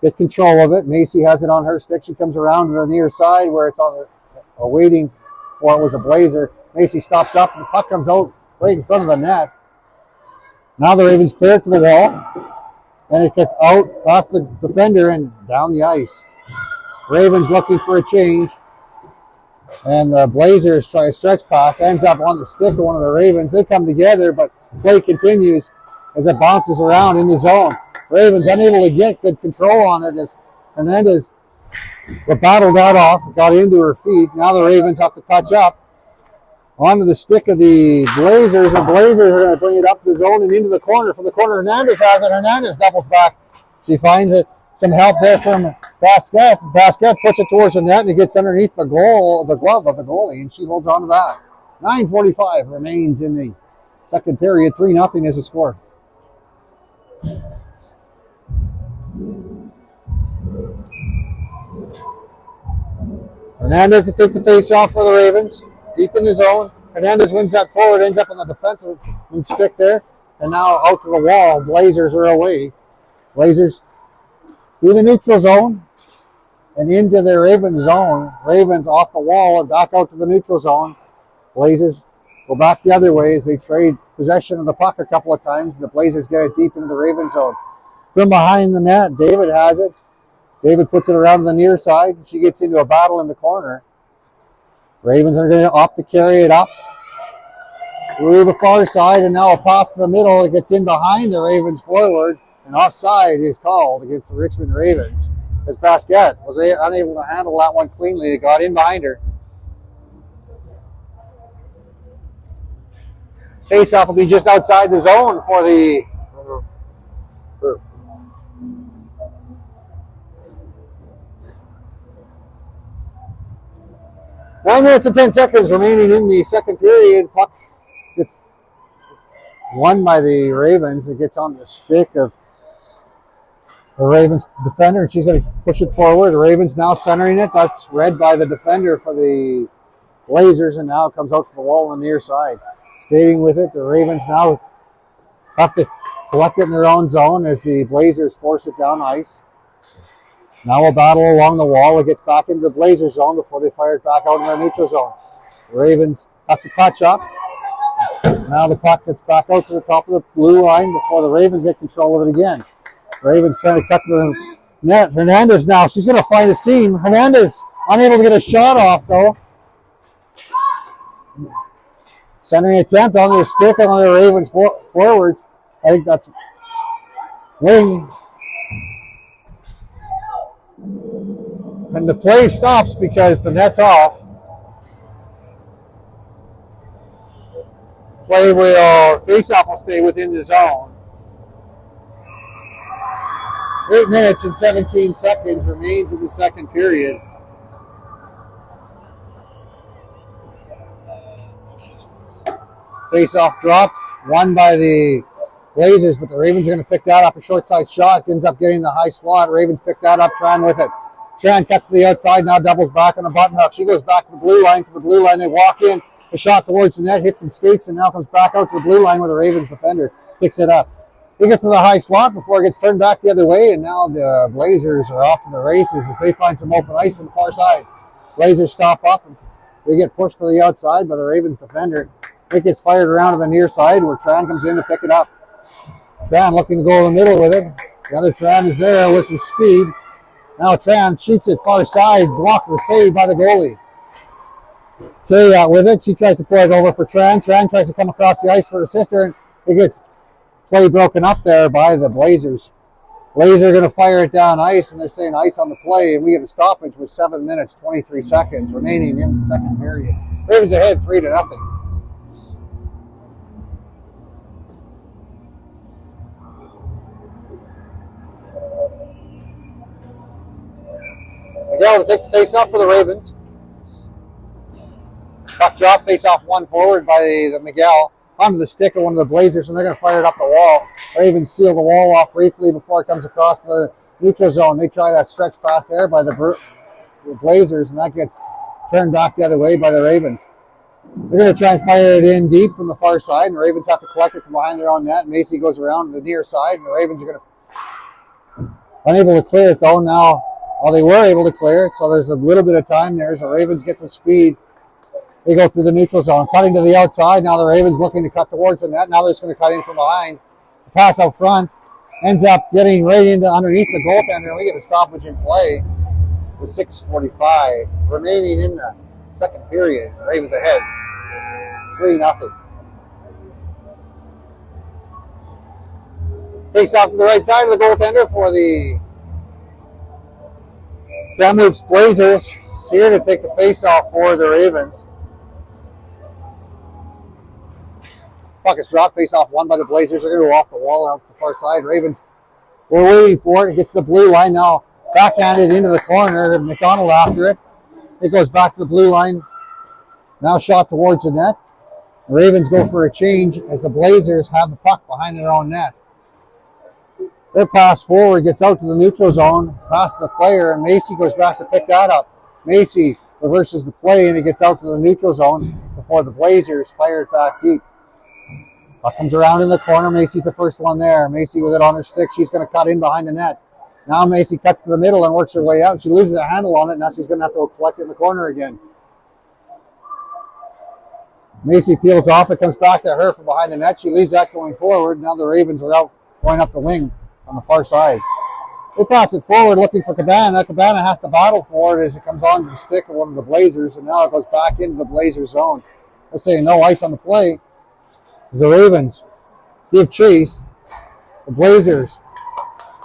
S1: get control of it. Macy has it on her stick. She comes around to the near side where it's on the waiting for it was a Blazer. Macy stops up and the puck comes out right in front of the net. Now the Ravens clear it to the wall, and it gets out past the defender and down the ice. Ravens looking for a change, and the Blazers try a stretch pass, ends up on the stick of one of the Ravens. They come together, but play continues as it bounces around in the zone. Ravens unable to get good control on it as Hernandez battled that off, got into her feet. Now the Ravens have to touch up onto the stick of the Blazers. The Blazers are going to bring it up the zone and into the corner. From the corner, Hernandez has it. Hernandez doubles back. She finds it. Some help there from Basquet. Basquet puts it towards the net and it gets underneath the glove of the goalie, and she holds on to that. 9:45 remains in the second period. 3-0 is the score. Hernandez to take the face off for the Ravens. Deep in the zone. Hernandez wins that forward, ends up on the defensive stick there. And now out to the wall. Blazers are away. Blazers through the neutral zone and into their Ravens zone. Ravens off the wall and back out to the neutral zone. Blazers go back the other way as they trade possession of the puck a couple of times. The Blazers get it deep into the Ravens zone. From behind the net, David has it. David puts it around to the near side. She gets into a battle in the corner. Ravens are going to opt to carry it up through the far side, and now a pass to the middle. It gets in behind the Ravens forward, and offside is called against the Richmond Ravens as Basquet was unable to handle that one cleanly. It got in behind her. Face-off will be just outside the zone for the 9 minutes and 10 seconds remaining in the second period. Puck gets won by the Ravens. It gets on the stick of the Ravens defender, and she's going to push it forward. The Ravens now centering it. That's read by the defender for the Blazers, and now it comes out to the wall on the near side. Skating with it. The Ravens now have to collect it in their own zone as the Blazers force it down ice. Now a battle along the wall. It gets back into the Blazer zone before they fire it back out in the neutral zone. The Ravens have to touch up. Now the puck gets back out to the top of the blue line before the Ravens get control of it again. The Ravens trying to cut to the net. Hernandez now. She's going to find a seam. Hernandez unable to get a shot off though. Centering attempt on the stick on the Ravens forward. I think that's wing. And the play stops because the net's off. Play will, face-off will stay within the zone. 8 minutes and 17 seconds remains in the second period. Face-off dropped, won by the Blazers, but the Ravens are going to pick that up. A short side shot, ends up getting the high slot. Ravens pick that up, Tran with it. Tran cuts to the outside, now doubles back on a button hook. She goes back to the blue line. For the blue line, they walk in. A shot towards the net, hits some skates, and now comes back out to the blue line where the Ravens defender picks it up. He gets to the high slot before it gets turned back the other way, and now the Blazers are off to the races as they find some open ice on the far side. Blazers stop up, and they get pushed to the outside by the Ravens defender. It gets fired around to the near side where Tran comes in to pick it up. Tran looking to go in the middle with it. The other Tran is there with some speed. Now Tran shoots it far side, blocker saved by the goalie. Kay with it. She tries to pull it over for Tran. Tran tries to come across the ice for her sister, and it gets play broken up there by the Blazers. Blazers are going to fire it down ice, and they're saying ice on the play, and we get a stoppage with 7 minutes, 23 seconds remaining in the second period. Ravens ahead 3-0. Miguel to take the face off for the Ravens. Puck drop, face off one forward by the Miguel onto the stick of one of the Blazers, and they're going to fire it up the wall. Ravens seal the wall off briefly before it comes across the neutral zone. They try that stretch pass there by the Blazers, and that gets turned back the other way by the Ravens. They're going to try and fire it in deep from the far side, and the Ravens have to collect it from behind their own net. Macy goes around to the near side, and the Ravens are going to unable to clear it though. Now, they were able to clear it, so there's a little bit of time there. So the Ravens get some speed. They go through the neutral zone, cutting to the outside. Now the Ravens looking to cut towards the net. Now they're just going to cut in from behind. The pass out front ends up getting right into underneath the goaltender, and we get a stoppage in play with 6:45 remaining in the second period. The Ravens ahead 3-0. Face off to the right side of the goaltender for the Kamloops Blazers. Sear to take the face off for the Ravens. Puck is dropped, face off one by the Blazers. They're going to go off the wall out the far side. Ravens were waiting for it. It gets to the blue line now. Backhanded into the corner. McDonald after it. It goes back to the blue line. Now shot towards the net. The Ravens go for a change as the Blazers have the puck behind their own net. Their pass forward gets out to the neutral zone, passes the player, and Macy goes back to pick that up. Macy reverses the play, and it gets out to the neutral zone before the Blazers fire it back deep. Puck comes around in the corner. Macy's the first one there. Macy with it on her stick. She's going to cut in behind the net. Now Macy cuts to the middle and works her way out. She loses a handle on it. Now she's going to have to go collect it in the corner again. Macy peels off. It comes back to her from behind the net. She leaves that going forward. Now the Ravens are out going up the wing on the far side. They pass it forward looking for Cabana. Cabana has to battle for it as it comes on to the stick of one of the Blazers, and now it goes back into the Blazer zone. They're saying no ice on the play. As the Ravens give chase, the Blazers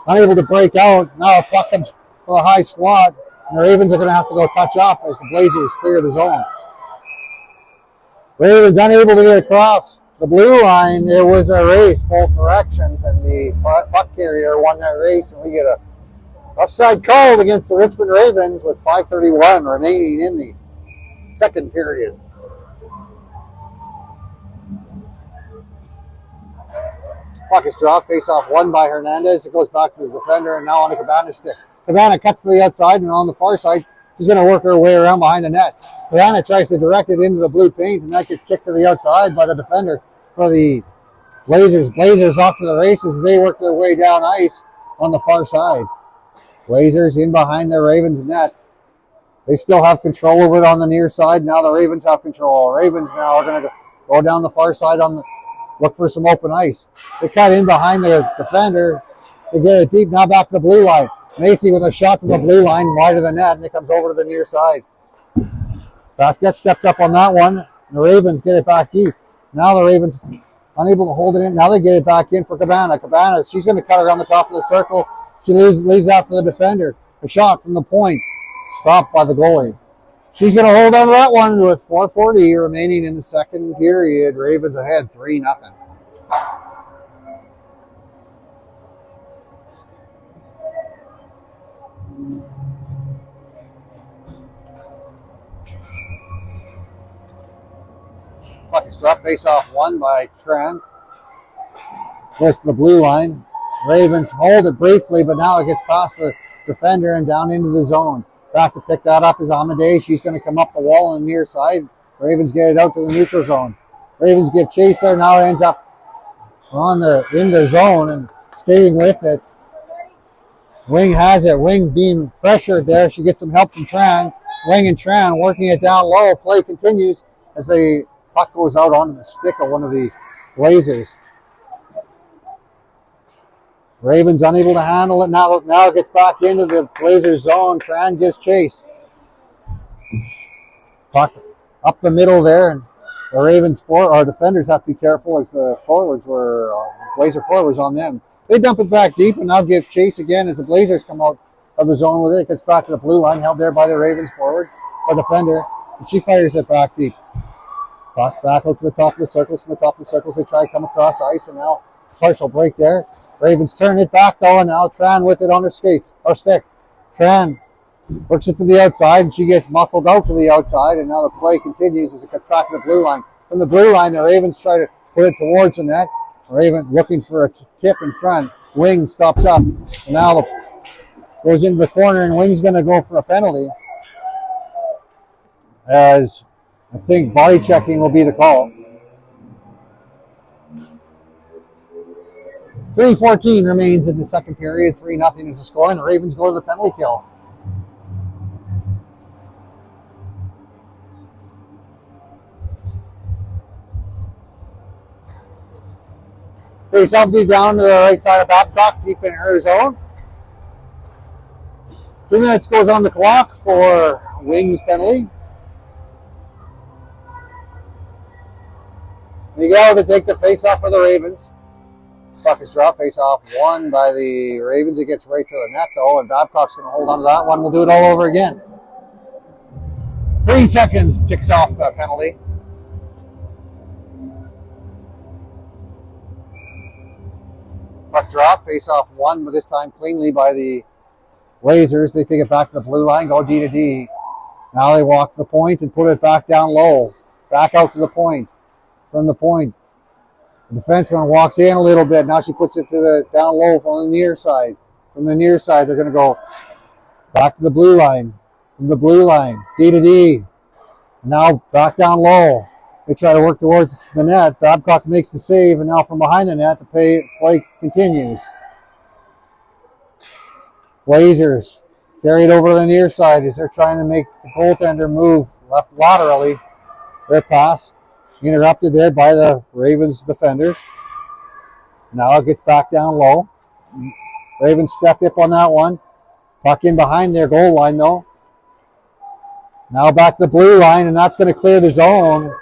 S1: unable to break out. Now the puck comes for a high slot, and the Ravens are going to have to go touch up as the Blazers clear the zone. Ravens unable to get across the blue line. There was a race both directions, and the puck carrier won that race, and we get a offside called against the Richmond Ravens with 5:31 remaining in the second period. Puck is dropped, face off one by Hernandez. It goes back to the defender, and now on the Cabana's stick. Cabana cuts to the outside, and on the far side, she's going to work her way around behind the net. Cabana tries to direct it into the blue paint, and that gets kicked to the outside by the defender for the Blazers. Blazers off to the races. They work their way down ice on the far side. Blazers in behind the Ravens net. They still have control of it on the near side. Now the Ravens have control. Ravens now are going to go down the far side on the look for some open ice. They cut in behind the defender. They get it deep. Now back to the blue line. Macy with a shot to the blue line, wide of the net, and it comes over to the near side. Basket steps up on that one. The Ravens get it back deep. Now the Ravens unable to hold it in. Now they get it back in for Cabana. Cabana, she's going to cut around the top of the circle. She leaves that for the defender. A shot from the point. Stopped by the goalie. She's going to hold on to that one with 4:40 remaining in the second period. Ravens ahead 3-0. Puck is dropped, face off one by Trent. Goes to the blue line. Ravens hold it briefly, but now it gets past the defender and down into the zone. Back to pick that up is Amadei. She's going to come up the wall on the near side. Ravens get it out to the neutral zone. Ravens give chase there. Now it ends up in the zone and skating with it. Wing has it. Wing being pressured there. She gets some help from Tran. Wing and Tran working it down low. Play continues as the puck goes out onto the stick of one of the Blazers. Ravens unable to handle it. Now it gets back into the Blazers zone. Tran gives chase. Puck up the middle there, and the Ravens our defenders have to be careful as the forwards were Blazer forwards on them. They dump it back deep and now give chase again as the Blazers come out of the zone with it. It gets back to the blue line, held there by the Ravens forward or defender, and she fires it back deep. Puck back out to the top of the circles. From the top of the circles, they try to come across ice, and now partial break there. Ravens turn it back though, and now Tran with it on her skates or stick. Tran works it to the outside, and she gets muscled out to the outside, and now the play continues as it gets back to the blue line. From the blue line, the Ravens try to put it towards the net. Raven looking for a tip in front. Wing stops up, and now goes into the corner, and Wing's going to go for a penalty, as I think body checking will be the call. 3:14 remains in the second period. 3-0 is the score, and the Ravens go to the penalty kill. Face off be down to the right side of Babcock, deep in her zone. 2 minutes goes on the clock for Wings penalty. Miguel to take the face off for the Ravens. Puck is dropped, face off won by the Ravens. It gets right to the net though, and Babcock's going to hold on to that one. We'll do it all over again. 3 seconds ticks off the penalty. Puck drop, face off won, but this time cleanly by the Blazers. They take it back to the blue line, go D to D. Now they walk the point and put it back down low. Back out to the point. From the point, the defenseman walks in a little bit. Now she puts it to the down low on the near side. From the near side, they're going to go back to the blue line. From the blue line, D to D. Now back down low. They try to work towards the net. Babcock makes the save, and now from behind the net, the play continues. Blazers carried over to the near side as they're trying to make the goaltender move left laterally. Their pass interrupted there by the Ravens defender. Now it gets back down low. Ravens step up on that one. Puck in behind their goal line though. Now back to the blue line, and that's going to clear the zone.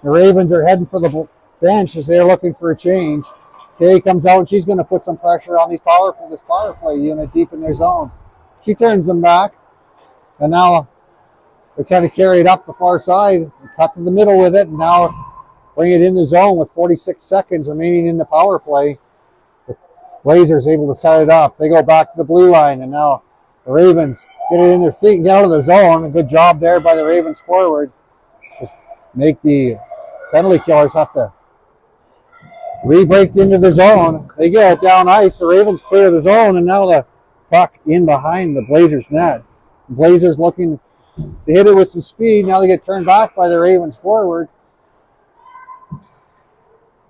S1: The Ravens are heading for the bench as they're looking for a change. Kay comes out, and she's going to put some pressure on this power play unit deep in their zone. She turns them back, and now they're trying to carry it up the far side, cut to the middle with it, and now bring it in the zone with 46 seconds remaining in the power play. The Blazers able to set it up. They go back to the blue line, and now the Ravens get it in their feet and get out of the zone. A good job there by the Ravens forward. Just make the penalty killers have to re-break into the zone. They get it down ice. The Ravens clear the zone, and now the puck in behind the Blazers net. The Blazers looking to hit it with some speed. Now they get turned back by the Ravens forward.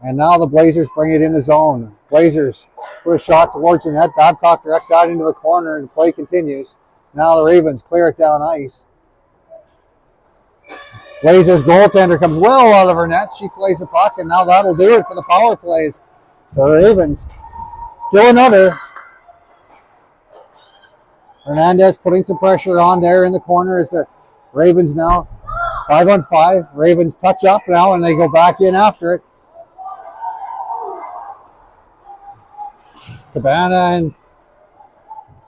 S1: And now the Blazers bring it in the zone. Blazers put a shot towards the net. Babcock directs out into the corner, and the play continues. Now the Ravens clear it down ice. Blazers goaltender comes well out of her net. She plays the puck, and now that'll do it for the power plays. The Ravens kill another. Hernandez putting some pressure on there in the corner as the Ravens now 5-on-5. Ravens touch up now, and they go back in after it. Cabana and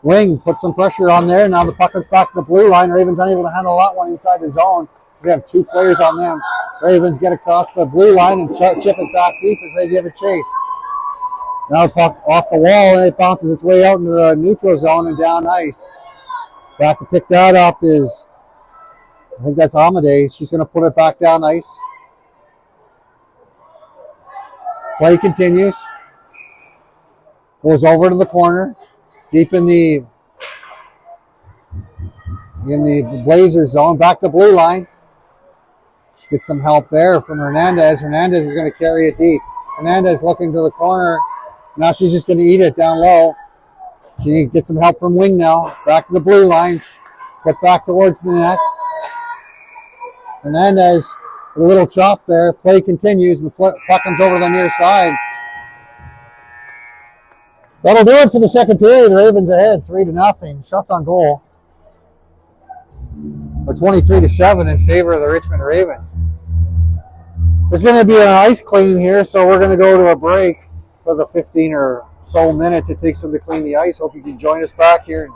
S1: Wing put some pressure on there. Now the puck comes back to the blue line. Ravens unable to handle that one inside the zone. They have 2 players on them. Ravens get across the blue line and chip it back deep as they give a chase. Now the puck off the wall, and it bounces its way out into the neutral zone and down ice. Back to pick that up is, I think that's Amadei. She's going to put it back down ice. Play continues. Goes over to the corner, deep in the Blazers zone. Back to blue line. Get some help there from Hernandez. Hernandez is going to carry it deep. Hernandez looking to the corner. Now she's just going to eat it down low. She gets some help from Wing now. Back to the blue line. Put back towards the net. Hernandez with a little chop there. Play continues. The puck comes over to the near side. That'll do it for the second period. Ravens ahead 3-0. Shots on goal. Or 23-7 in favor of the Richmond Ravens. There's going to be an ice clean here, so we're going to go to a break for the 15 or so minutes it takes them to clean the ice. Hope you can join us back here.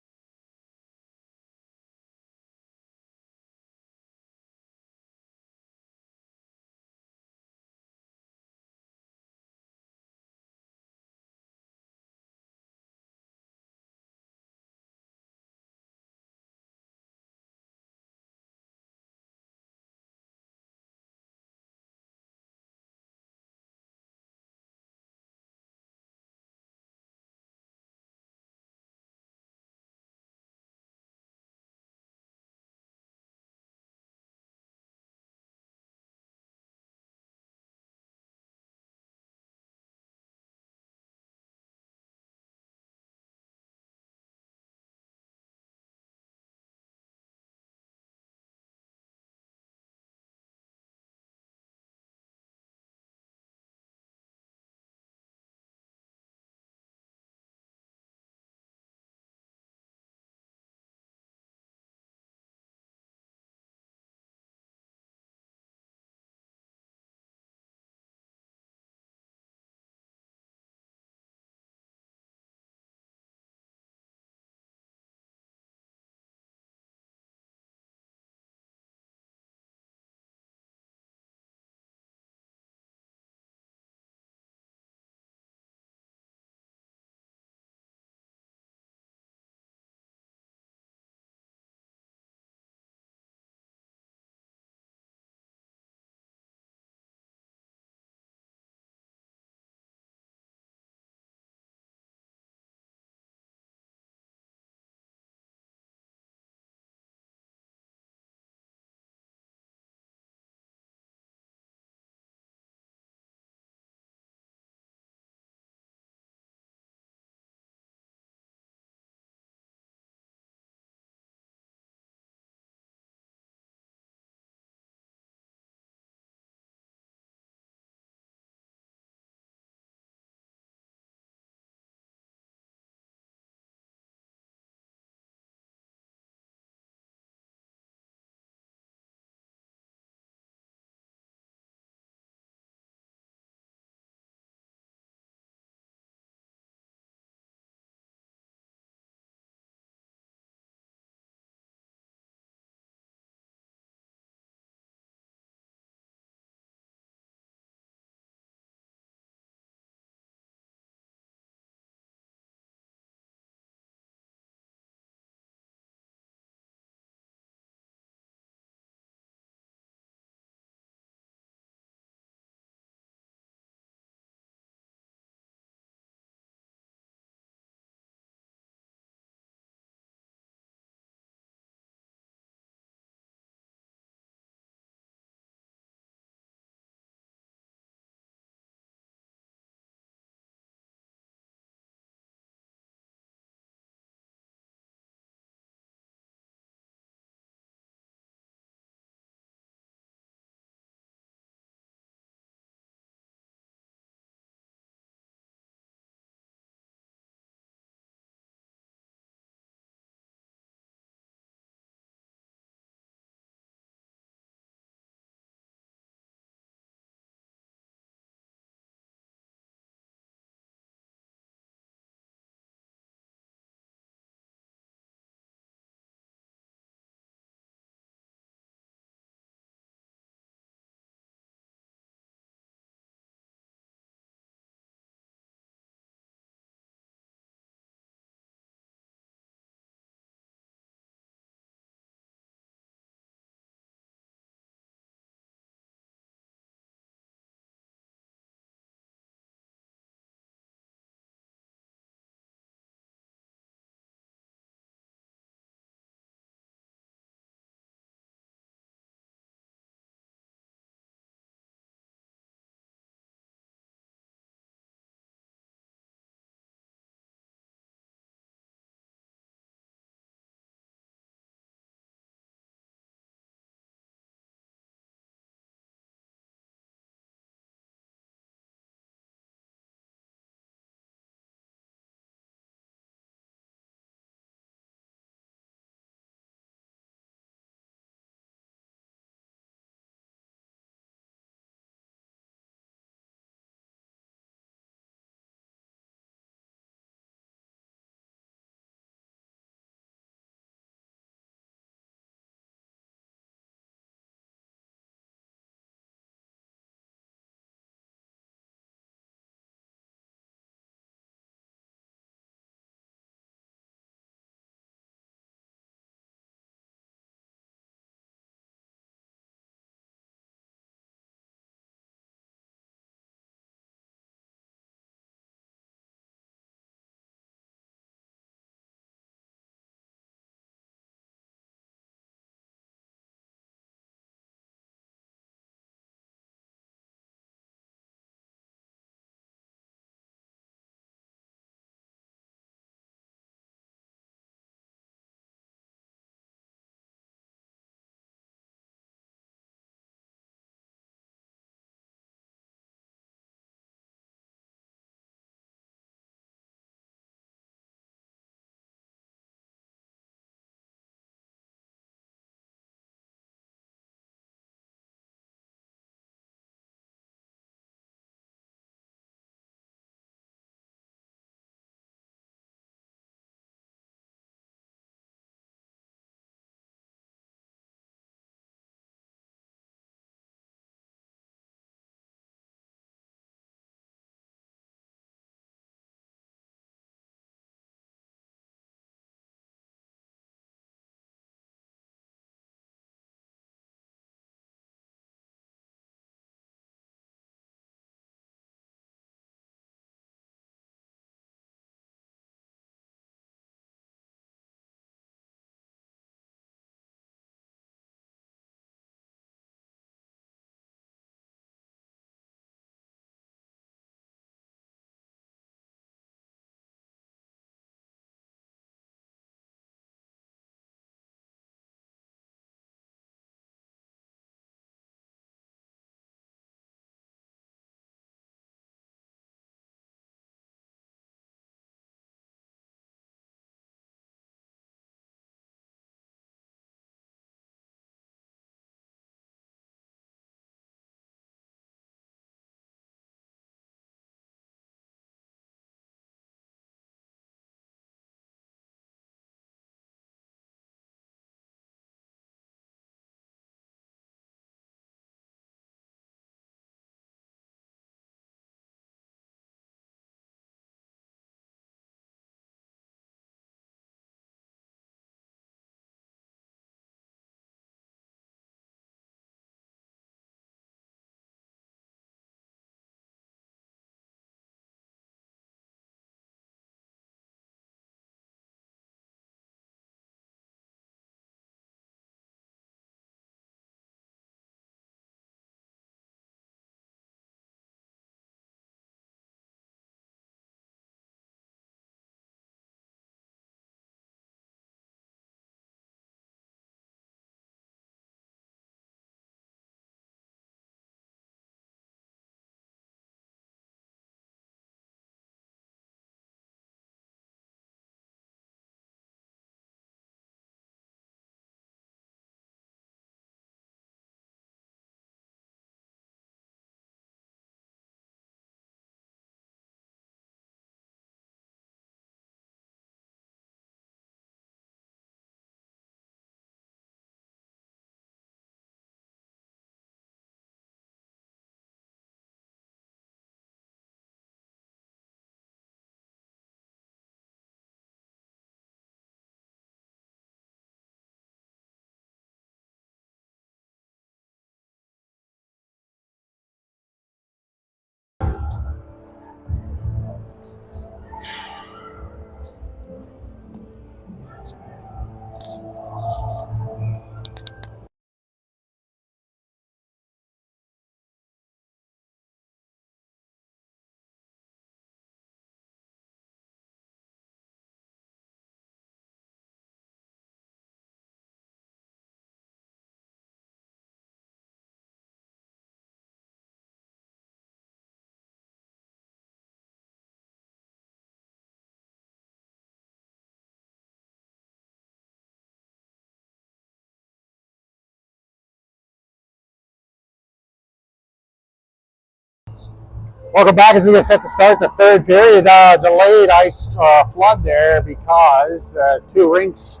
S1: Welcome back as we get set to start the third period. Delayed ice flood there because the two rinks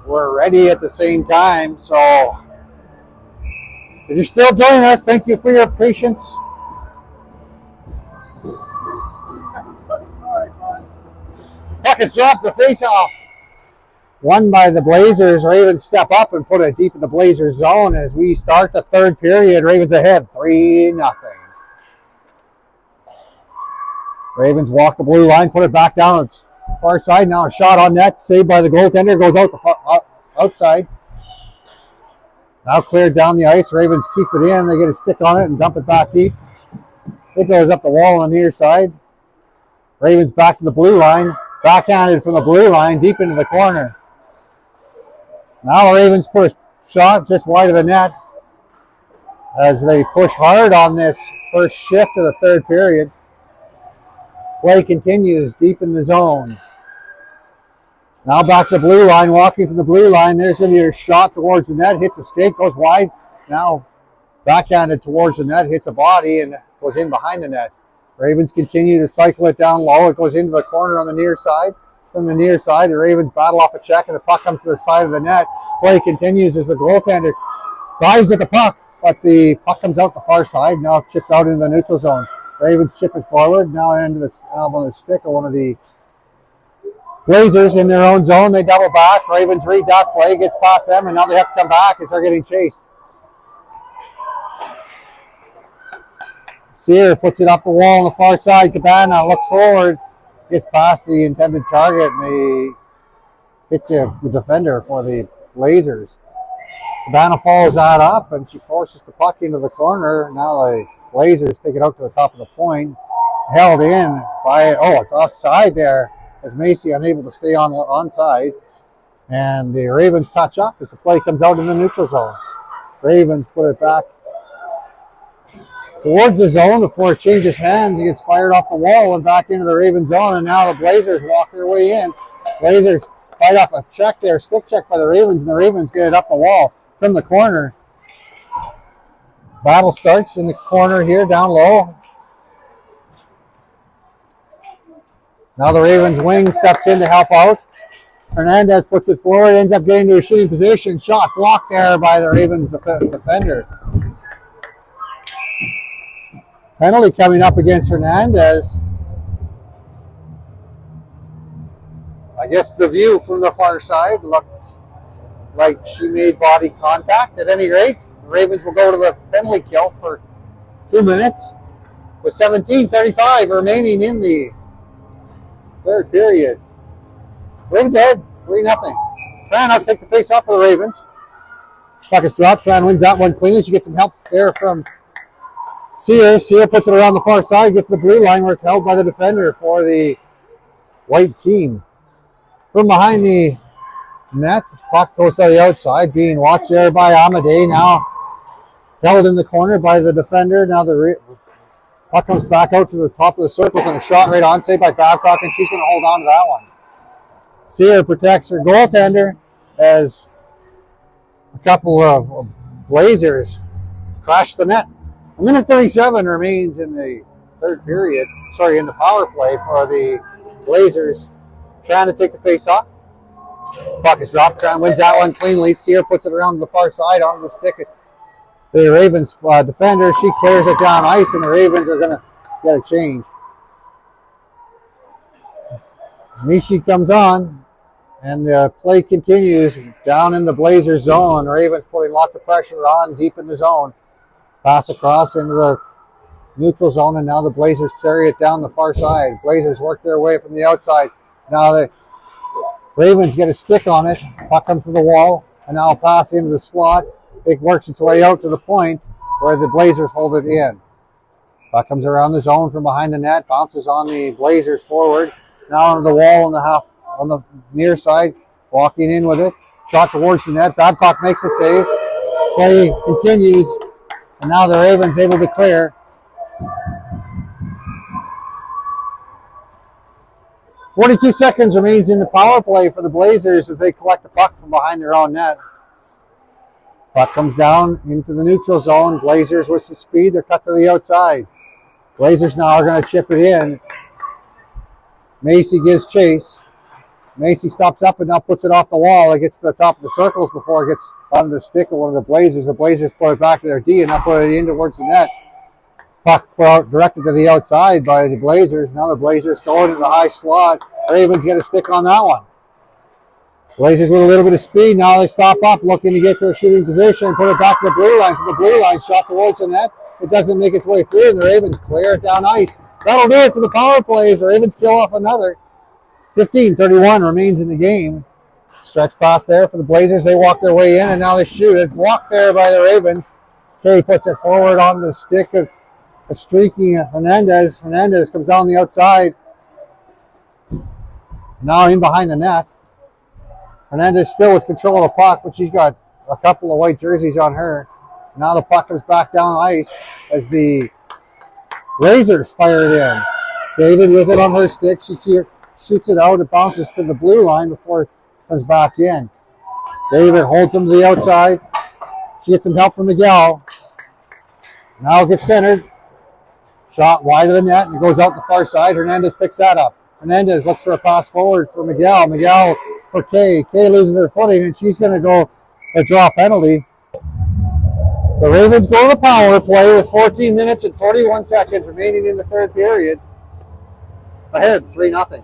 S1: were ready at the same time. So if you're still joining us, thank you for your patience. Puck is dropped, the face-off. Won by the Blazers. Ravens step up and put it deep in the Blazers zone as we start the third period. Ravens ahead 3-0. Ravens walk the blue line, put it back down its far side. Now a shot on net, saved by the goaltender, goes out the outside. Now cleared down the ice. Ravens keep it in. They get a stick on it and dump it back deep. It goes up the wall on the near side. Ravens back to the blue line. Backhanded from the blue line, deep into the corner. Now the Ravens put a shot just wide of the net as they push hard on this first shift of the third period. Play continues deep in the zone. Now back to the blue line, walking from the blue line. There's going to be a shot towards the net, hits a skate, goes wide. Now backhanded towards the net, hits a body and goes in behind the net. Ravens continue to cycle it down low. It goes into the corner on the near side. From the near side, the Ravens battle off a check and the puck comes to the side of the net. Play continues as the goaltender dives at the puck, but the puck comes out the far side, now chipped out into the neutral zone. Ravens chip it forward, now into the elbow of the stick of one of the Blazers in their own zone. They double back. Ravens read that play, gets past them, and now they have to come back as they're getting chased. Sear puts it up the wall on the far side. Cabana looks forward, gets past the intended target, and they hits a defender for the Blazers. Cabana follows that up, and she forces the puck into the corner. Now the Blazers take it out to the top of the point. Held in by, it's offside there as Macy unable to stay onside. And the Ravens touch up as the play comes out in the neutral zone. Ravens put it back towards the zone before it changes hands. It gets fired off the wall and back into the Ravens zone. And now the Blazers walk their way in. Blazers fight off a check there, stick check by the Ravens, and the Ravens get it up the wall from the corner. Battle starts in the corner here, down low. Now the Ravens wing steps in to help out. Hernandez puts it forward, ends up getting to a shooting position. Shot blocked there by the Ravens defender. Penalty coming up against Hernandez. I guess the view from the far side looked like she made body contact. At any rate, the Ravens will go to the penalty kill for 2 minutes with 17:35 remaining in the third period. Ravens ahead, 3-0. Tran up to take the face off for the Ravens. Puck is dropped. Tran wins that one cleanly. She gets some help there from Sear. Sear puts it around the far side, gets to the blue line where it's held by the defender for the white team. From behind the net, the puck goes to the outside, being watched there by Amadei. Now held in the corner by the defender. Now the puck comes back out to the top of the circles and a shot right on, saved by Babcock, and she's going to hold on to that one. Sear protects her goaltender as a couple of Blazers crash the net. 1:37 remains in the third period. In the power play for the Blazers. Trying to take the face off. Puck is dropped. Tran wins that one cleanly. Sear puts it around the far side onto the stick. The Ravens defender, she clears it down ice, and the Ravens are going to get a change. Nishi comes on, and the play continues down in the Blazers zone. Ravens putting lots of pressure on deep in the zone. Pass across into the neutral zone, and now the Blazers carry it down the far side. Blazers work their way from the outside. Now the Ravens get a stick on it. Puck comes to the wall, and now a pass into the slot. It works its way out to the point where the Blazers hold it in. Puck comes around the zone from behind the net, bounces on the Blazers forward. Now on the wall on the near side, walking in with it. Shot towards the net. Babcock makes the save. Play continues, and now the Ravens able to clear. 42 seconds remains in the power play for the Blazers as they collect the puck from behind their own net. Puck comes down into the neutral zone. Blazers with some speed. They're cut to the outside. Blazers now are going to chip it in. Macy gives chase. Macy stops up and now puts it off the wall. It gets to the top of the circles before it gets onto the stick of one of the Blazers. The Blazers put it back to their D and now put it in towards the net. Puck directed to the outside by the Blazers. Now the Blazers going to the high slot. Ravens get a stick on that one. Blazers with a little bit of speed. Now they stop up, looking to get to a shooting position, put it back to the blue line. From the blue line, shot towards the net. It doesn't make its way through, and the Ravens clear it down ice. That'll do it for the power plays. The Ravens kill off another. 15:31 remains in the game. Stretch pass there for the Blazers. They walk their way in, and now they shoot it. Blocked there by the Ravens. Kay puts it forward on the stick of a streaky Hernandez. Hernandez comes down the outside. Now in behind the net. Hernandez still with control of the puck, but she's got a couple of white jerseys on her. Now the puck comes back down ice as the Blazers fire it in. David with it on her stick. She shoots it out. It bounces to the blue line before it comes back in. David holds him to the outside. She gets some help from Miguel. Now it gets centered. Shot wide of the net, and it goes out the far side. Hernandez picks that up. Hernandez looks for a pass forward for Miguel. Miguel for Kay. Kay loses her footing, and she's going to go a draw penalty. The Ravens go to the power play with 14 minutes and 41 seconds remaining in the third period. Ahead, 3-0.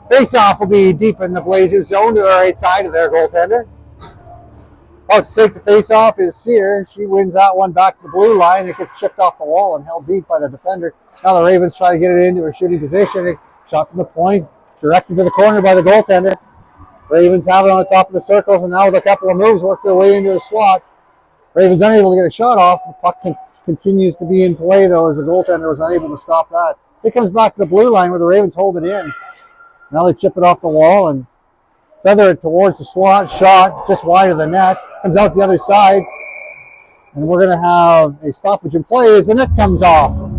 S1: Face-off will be deep in the Blazers zone to the right side of their goaltender. To take the face-off is Sear. She wins that one back to the blue line. It gets chipped off the wall and held deep by the defender. Now the Ravens try to get it into a shooting position. Shot from the point, directed to the corner by the goaltender. Ravens have it on the top of the circles, and now with a couple of moves, work their way into the slot. Ravens unable to get a shot off. The puck continues to be in play, though, as the goaltender was unable to stop that. It comes back to the blue line where the Ravens hold it in. Now they chip it off the wall and feather it towards the slot. Shot just wide of the net. Comes out the other side. And we're going to have a stoppage in play as the net comes off.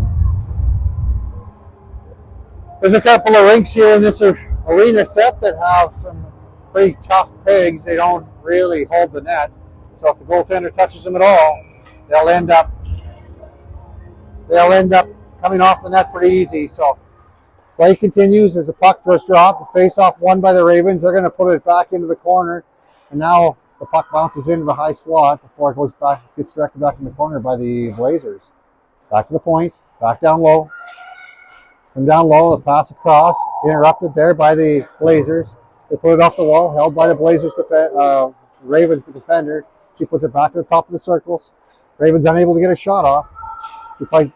S1: There's a couple of rinks here in this arena set that have some pretty tough pegs. They don't really hold the net. So if the goaltender touches them at all, they'll end up coming off the net pretty easy. So play continues as the puck was dropped. The face-off won by the Ravens. They're going to put it back into the corner. And now the puck bounces into the high slot before it goes back, gets directed back in the corner by the Blazers. Back to the point, back down low. From down low, the pass across, interrupted there by the Blazers. They put it off the wall, held by the Blazers Ravens defender. She puts it back to the top of the circles. Ravens unable to get a shot off. She fights.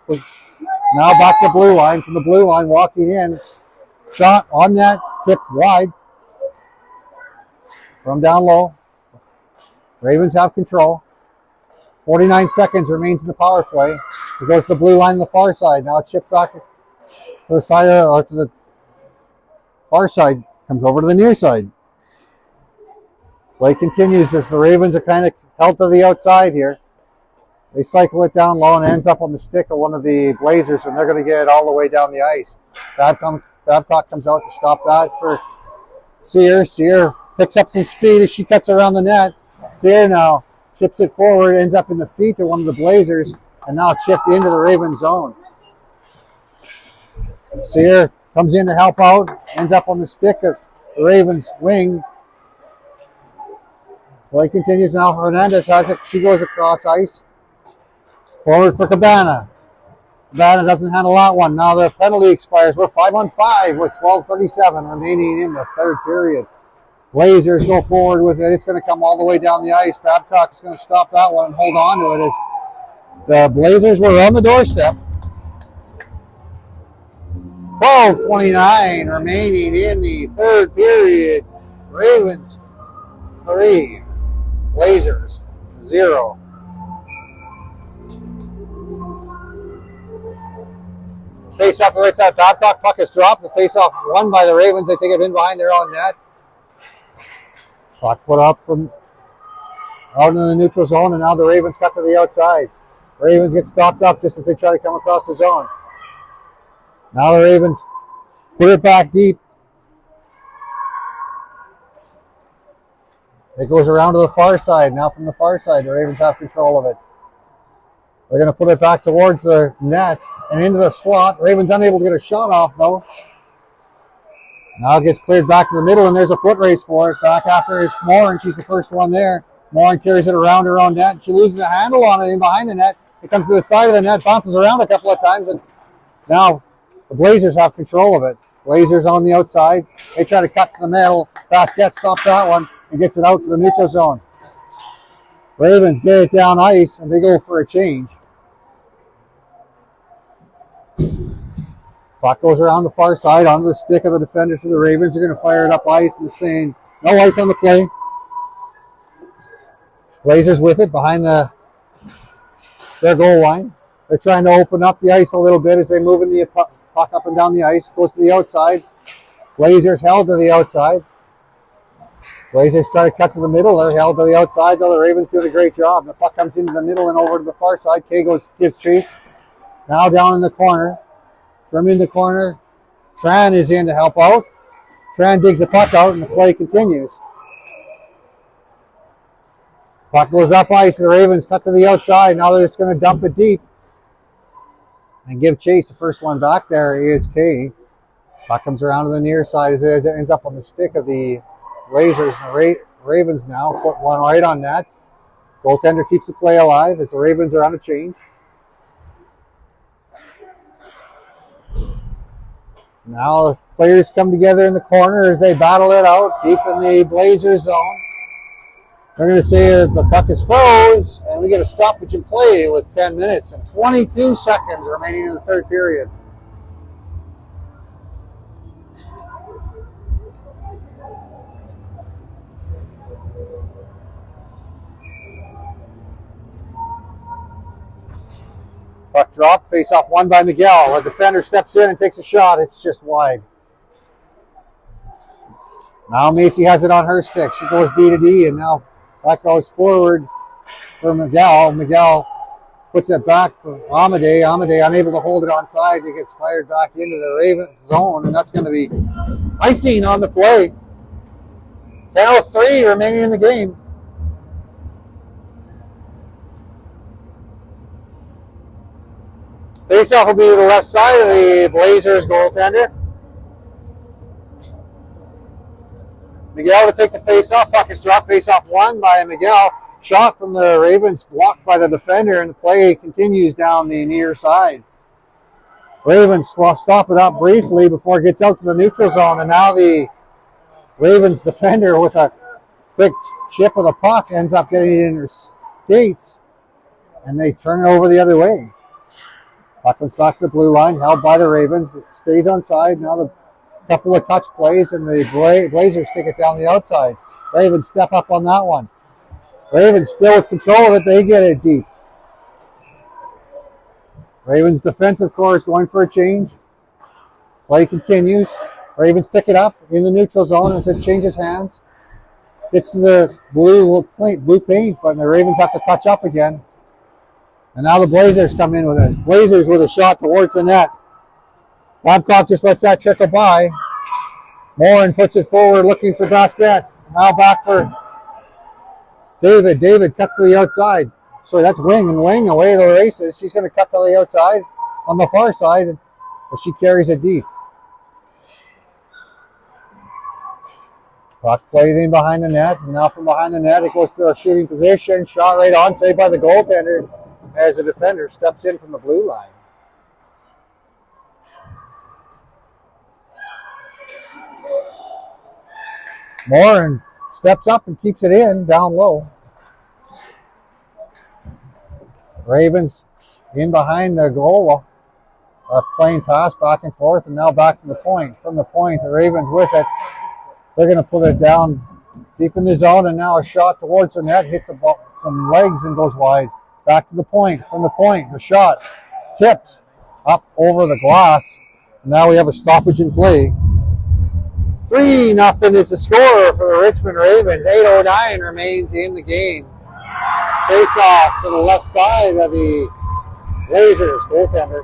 S1: Now back to the blue line. From the blue line, walking in. Shot on net, tipped wide. From down low. Ravens have control. 49 seconds remains in the power play. It goes to the blue line on the far side. Now chipped back to the side or to the far side. Comes over to the near side. Play continues as the Ravens are kind of held to the outside here. They cycle it down low and ends up on the stick of one of the Blazers, and they're going to get it all the way down the ice. Babcock comes out to stop that for Sear. Sear picks up some speed as she cuts around the net. Sear now chips it forward, ends up in the feet of one of the Blazers, and now chipped into the Ravens zone. Sear comes in to help out, ends up on the stick of the Ravens wing. Play continues now. Hernandez has it. She goes across ice. Forward for Cabana. Cabana doesn't handle that one. Now the penalty expires. We're 5-on-5 with 12:37 remaining in the third period. Blazers go forward with it. It's going to come all the way down the ice. Babcock is going to stop that one and hold on to it as the Blazers were on the doorstep. 12:29 remaining in the third period. Ravens 3, Blazers 0. Face off the right side. Babcock puck is dropped. The face off won by the Ravens. They take it in behind their own net. Puck put up from out in the neutral zone, and now the Ravens cut to the outside. Ravens get stopped up just as they try to come across the zone. Now the Ravens Put it back deep. It goes around to the far side. Now from the far side, the Ravens have control of it. They're going to put it back towards the net and into the slot. Ravens unable to get a shot off, though. Now it gets cleared back to the middle, and there's a foot race for it. Back after is Moore, and she's the first one there. Moore carries it around her own net. She loses a handle on it in behind the net. It comes to the side of the net, bounces around a couple of times, and now the Blazers have control of it. Blazers on the outside. They try to cut to the middle. Basket stops that one and gets it out to the neutral zone. Ravens get it down ice, and they go for a change. Puck goes around the far side onto the stick of the defenders for the Ravens. They're going to fire it up ice, and they're saying no ice on the play. Blazers with it behind their goal line. They're trying to open up the ice a little bit as they move in the puck up and down the ice. Goes to the outside. Blazers held to the outside. Blazers try to cut to the middle. They're held to the outside, though the Ravens doing a great job. The puck comes into the middle and over to the far side. Kay gives chase. Now down in the corner. From in the corner, Tran is in to help out. Tran digs the puck out, and the play continues. Puck goes up ice. The Ravens cut to the outside. Now they're just going to dump it deep and give chase. The first one back there is Kay. Puck comes around to the near side as it ends up on the stick of the Blazers. The Ravens now put one right on net. Goaltender keeps the play alive as the Ravens are on a change. Now the players come together in the corner as they battle it out deep in the Blazers zone. They're going to say that the puck is froze, and we get a stoppage in play with 10 minutes and 22 seconds remaining in the third period. Puck drop, face off won by Miguel. A defender steps in and takes a shot. It's just wide. Now Macy has it on her stick. She goes D to D, and now that goes forward for Miguel. Miguel puts it back for Amadei. Amadei unable to hold it onside. It gets fired back into the Raven zone, and that's going to be icing on the play. 10:03 remaining in the game. Face-off will be to the left side of the Blazers goaltender. Miguel to take the face-off. Puck is dropped. Face-off won by Miguel. Shot from the Ravens blocked by the defender, and the play continues down the near side. Ravens stop it up briefly before it gets out to the neutral zone, and now the Ravens defender with a quick chip of the puck ends up getting it in her skates, and they turn it over the other way. Puck comes back to the blue line, held by the Ravens. It stays on side. Now the couple of touch plays, and the Blazers take it down the outside. Ravens step up on that one. Ravens still with control of it. They get it deep. Ravens defensive core is going for a change. Play continues. Ravens pick it up in the neutral zone as it changes hands. Gets to the blue paint, but the Ravens have to touch up again. And now the Blazers come in with it. Blazers with a shot towards the net. Babcock just lets that trickle by. Morin puts it forward looking for Basket. Now back for David. David cuts to the outside. Sorry, that's Wing, and Wing away the races. She's going to cut to the outside on the far side, but she carries it deep. Puck played in behind the net, and now from behind the net it goes to a shooting position. Shot right on, saved by the goaltender as the defender steps in from the blue line. Morin steps up and keeps it in down low. Ravens in behind the goal are playing pass back and forth, and now back to the point. From the point, the Ravens with it. They're going to put it down deep in the zone, and now a shot towards the net hits some legs and goes wide. Back to the point. From the point, the shot tipped up over the glass. Now we have a stoppage in play. 3-0 is the score for the Richmond Ravens. 8:09 remains in the game. Face off to the left side of the Blazers goaltender.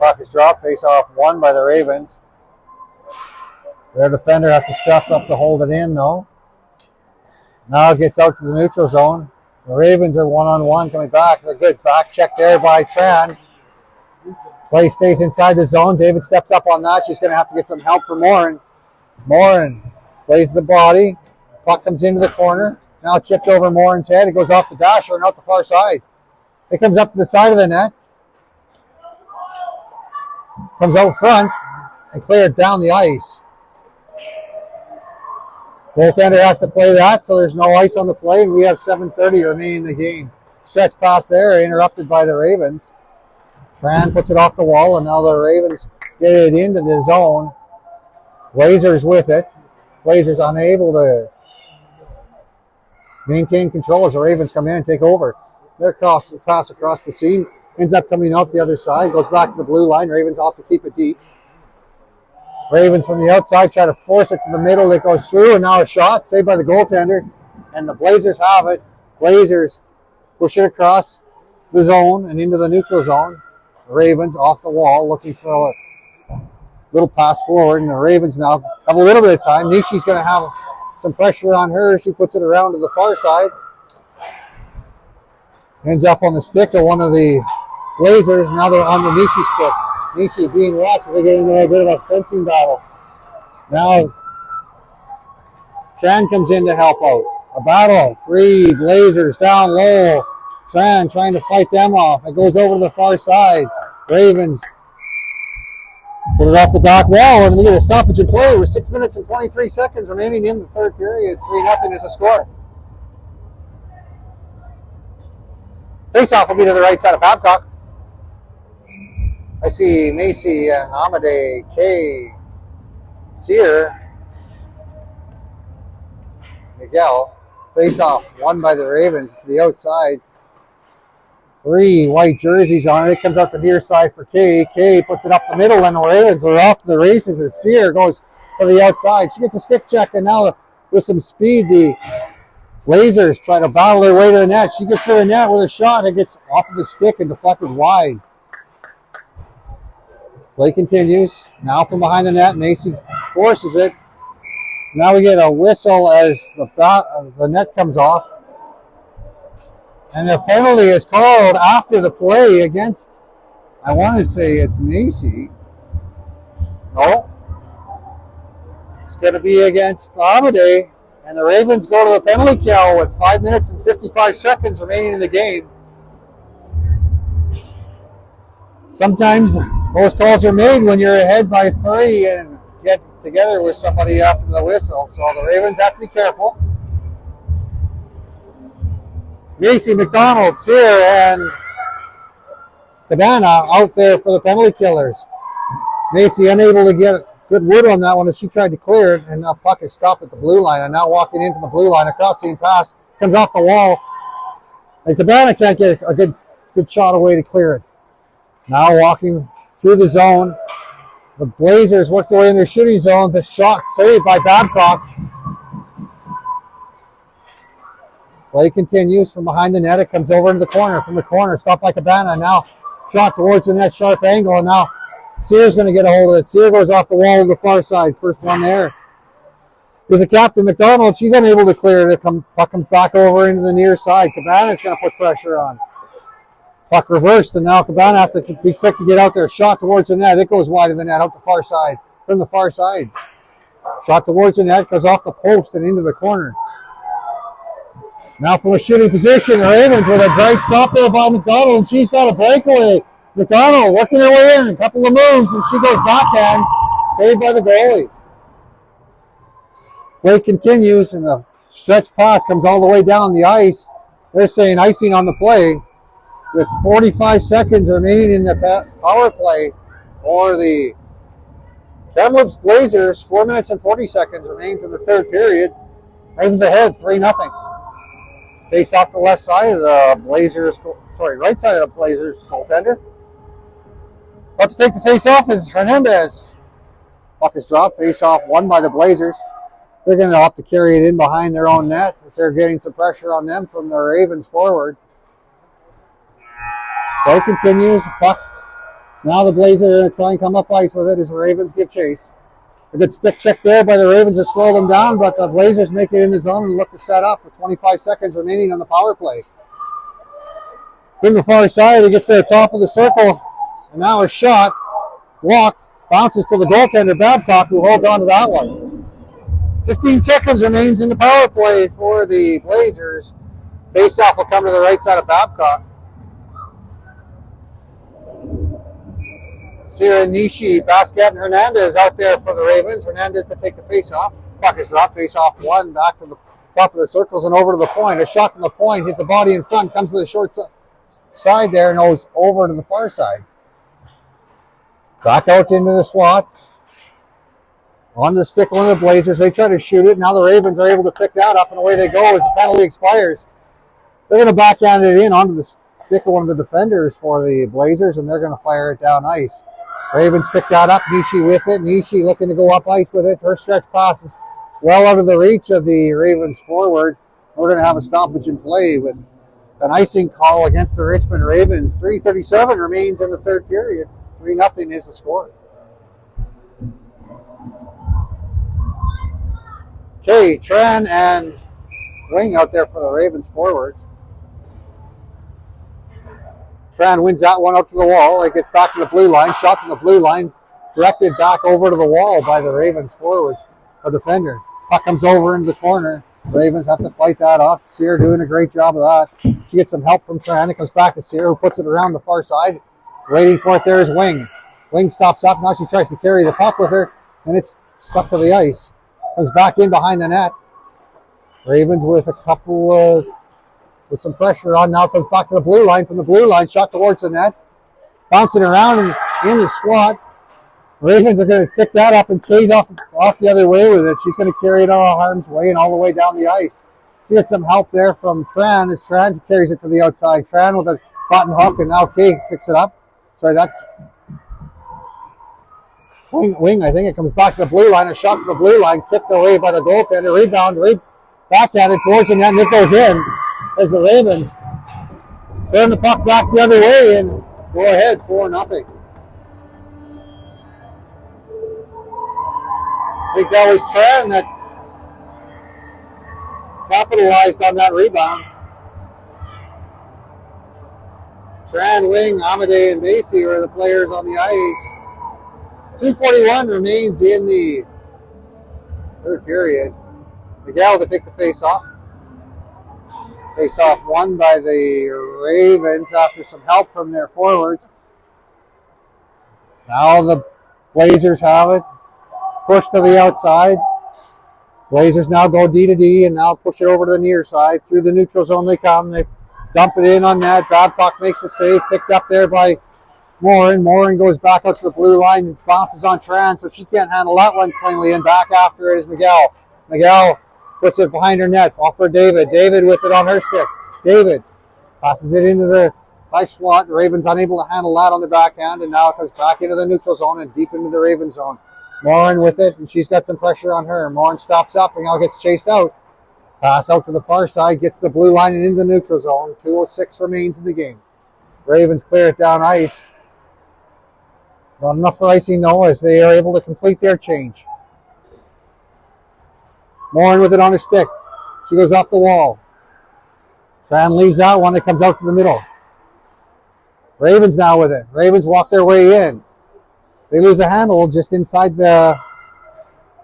S1: Puck is dropped. Face off won by the Ravens. Their defender has to step up to hold it in, though. Now it gets out to the neutral zone. The Ravens are one-on-one coming back. A good back check there by Tran. Play stays inside the zone. David steps up on that. She's going to have to get some help from Morin. Morin plays the body. Puck comes into the corner. Now chipped over Morin's head. It goes off the dasher and out the far side. It comes up to the side of the net. Comes out front and cleared down the ice. Goaltender has to play that, so there's no ice on the play, and we have 7:30 remaining in the game. Stretch pass there, interrupted by the Ravens. Tran puts it off the wall, and now the Ravens get it into the zone. Blazers with it. Blazers unable to maintain control as the Ravens come in and take over. Their pass across the seam ends up coming out the other side, goes back to the blue line. Ravens off to keep it deep. Ravens from the outside try to force it to the middle. It goes through, and now a shot saved by the goaltender, and the Blazers have it. Blazers push it across the zone and into the neutral zone. The Ravens off the wall looking for a little pass forward, and the Ravens now have a little bit of time. Nishi's going to have some pressure on her. She puts it around to the far side. Ends up on the stick of one of the Blazers. Now they're on the Nishi stick. Nishi being watched as they get into a bit of a fencing battle. Now Tran comes in to help out. A battle. 3 Blazers down low. Tran trying to fight them off. It goes over to the far side. Ravens put it off the back wall, and we get a stoppage in play with 6 minutes and 23 seconds remaining in the third period. 3-0 is the score. Face-off will be to the right side of Babcock. I see Macy and Amade K. Sear. Miguel. Face-off won by the Ravens to the outside. 3 white jerseys on it. It comes out the near side for K. K puts it up the middle, and the Ravens are off to the races as Sear goes to the outside. She gets a stick check, and now with some speed, the Blazers try to battle their way to the net. She gets to the net with a shot. It gets off of the stick and deflected wide. Play continues. Now from behind the net, Macy forces it. Now we get a whistle as the net comes off. And the penalty is called after the play against, I want to say it's Macy. No. It's going to be against Amade. And the Ravens go to the penalty kill with 5 minutes and 55 seconds remaining in the game. Sometimes those calls are made when you're ahead by 3 and get together with somebody after the whistle. So the Ravens have to be careful. Macy, McDonald, Sear, and Cabana out there for the penalty killers. Macy unable to get good wood on that one as she tried to clear it, and now puck is stopped at the blue line. And now walking in from the blue line, a cross-seam pass comes off the wall. And Cabana can't get a good shot away to clear it. Now walking through the zone. The Blazers worked their way in their shooting zone, but shot saved by Babcock. Play continues from behind the net. It comes over into the corner. From the corner, stopped by Cabana. Now shot towards the net, sharp angle, and now Sear's going to get a hold of it. Sear goes off the wall to the far side. First one there. There's a captain, McDonald. She's unable to clear it. Puck comes back over into the near side. Cabana's going to put pressure on. Puck reversed, and now Cabana has to be quick to get out there. Shot towards the net. It goes wide of the net, out the far side. From the far side. Shot towards the net, goes off the post and into the corner. Now from a shooting position, the Ravens with a great stop there by McDonald, and she's got a breakaway. McDonald working her way in, a couple of moves, and she goes backhand, saved by the goalie. Play continues, and the stretch pass comes all the way down the ice. They're saying icing on the play with 45 seconds remaining in the power play for the Kamloops Blazers. 4 minutes and 40 seconds remains in the third period. Ravens ahead, 3-0. Face off the left side of the Blazers, right side of the Blazers goaltender. About to take the face off is Hernandez. Puck is dropped, face off won by the Blazers. They're going to have to carry it in behind their own net as they're getting some pressure on them from the Ravens forward. Play continues. Puck Now the Blazers are going to try and come up ice with it as the Ravens give chase. A good stick check there by the Ravens to slow them down, but the Blazers make it in the zone and look to set up with 25 seconds remaining on the power play. From the far side, he gets to the top of the circle, and now a shot blocked, bounces to the goaltender Babcock, who holds on to that one. 15 seconds remains in the power play for the Blazers. Face-off will come to the right side of Babcock. Sierra, Nishi, Basquet, and Hernandez out there for the Ravens. Hernandez to take the face-off. Puck is dropped. Face-off one. Back to the top of the circles and over to the point. A shot from the point. Hits the body in front. Comes to the short side there and goes over to the far side. Back out into the slot. On the stick, one of the Blazers. They try to shoot it. Now the Ravens are able to pick that up, and away they go as the penalty expires. They're going to backhand it in onto the stick of one of the defenders for the Blazers, and they're going to fire it down ice. Ravens pick that up. Nishi with it. Nishi looking to go up ice with it. Her stretch passes well out of the reach of the Ravens forward. We're going to have a stoppage in play with an icing call against the Richmond Ravens. 3:37 remains in the third period. 3-0 is the score. Okay, Tran and Wing out there for the Ravens forwards. Tran wins that one up to the wall. It gets back to the blue line. Shot from the blue line. Directed back over to the wall by the Ravens forwards. A defender. Puck comes over into the corner. Ravens have to fight that off. Sear doing a great job of that. She gets some help from Tran. It comes back to Sear, who puts it around the far side. Waiting for it there is Wing. Wing stops up. Now she tries to carry the puck with her, and it's stuck to the ice. Comes back in behind the net. Ravens with a couple with some pressure on. Now comes back to the blue line. From the blue line, shot towards the net. Bouncing around and in the slot. Ravens are going to pick that up, and Kay's off the other way with it. She's going to carry it all harm's way and all the way down the ice. She gets some help there from Tran as Tran carries it to the outside. Tran with a button hook, and now Kay picks it up. Sorry, that's Wing. I think it comes back to the blue line. A shot from the blue line, kicked away by the goaltender. Rebound, back at it towards the net, and it goes in as the Ravens turn the puck back the other way and go ahead 4-0. I think that was Tran that capitalized on that rebound. Tran, Wing, Amadei, and Macy are the players on the ice. 2:41 remains in the third period. Miguel to take the face-off. Face-off won by the Ravens after some help from their forwards. Now the Blazers have it. Push to the outside. Blazers now go D to D and now push it over to the near side. Through the neutral zone they come. They dump it in on net. Babcock makes a save. Picked up there by Morin. Morin goes back out to the blue line. Bounces on Tran, so she can't handle that one cleanly. And back after it is Miguel. Miguel puts it behind her net. Off for David. David with it on her stick. David passes it into the high slot. The Ravens unable to handle that on the backhand. And now it comes back into the neutral zone and deep into the Raven zone. Morin with it, and she's got some pressure on her. Morin stops up and now gets chased out. Pass out to the far side, gets the blue line and into the neutral zone. 2:06 remains in the game. Ravens clear it down ice. Not enough for icing though, as they are able to complete their change. Morin with it on her stick. She goes off the wall. Tran leaves that one. It comes out to the middle. Ravens now with it. Ravens walk their way in. They lose a handle just inside the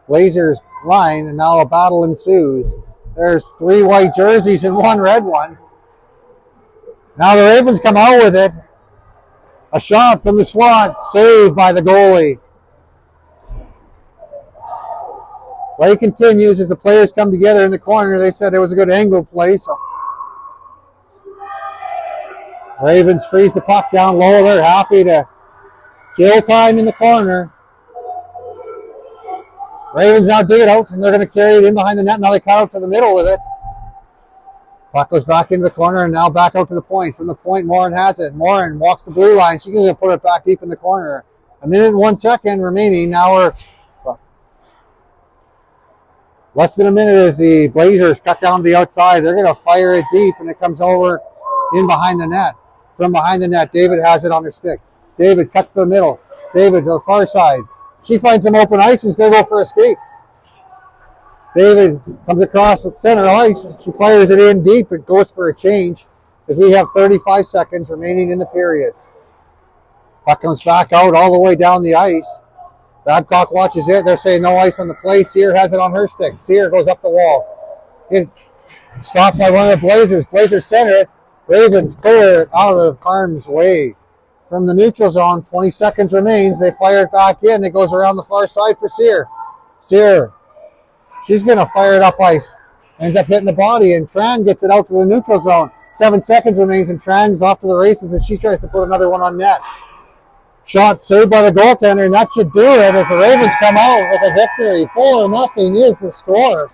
S1: Blazers line, and now a battle ensues. There's 3 white jerseys and 1 red one. Now the Ravens come out with it. A shot from the slot, saved by the goalie. Play continues as the players come together in the corner. They said it was a good angle play, so Ravens freeze the puck down low. They're happy to kill time in the corner. Ravens now dig it out, and they're going to carry it in behind the net. Now they cut out to the middle with it. Puck goes back into the corner, and now back out to the point. From the point, Morin has it. Morin walks the blue line. She's going to put it back deep in the corner. 1 minute and 1 second remaining. Now we're less than a minute as the Blazers cut down to the outside. They're going to fire it deep, and it comes over in behind the net. From behind the net, David has it on her stick. David cuts to the middle. David to the far side. She finds some open ice. She's going to go for a skate. David comes across at center ice. She fires it in deep. It goes for a change as we have 35 seconds remaining in the period. Puck comes back out all the way down the ice. Babcock watches it. They're saying no ice on the play. Sear has it on her stick. Sear goes up the wall. Stopped by one of the Blazers. Blazers center it. Ravens clear it out of harm's way. From the neutral zone, 20 seconds remains. They fire it back in. It goes around the far side for Sear. Sear, she's going to fire it up ice. Ends up hitting the body, and Tran gets it out to the neutral zone. 7 seconds remains, and Tran's off to the races as she tries to put another one on net. Shot saved by the goaltender, and that should do it as the Ravens come out with a victory. 4-0 is the score.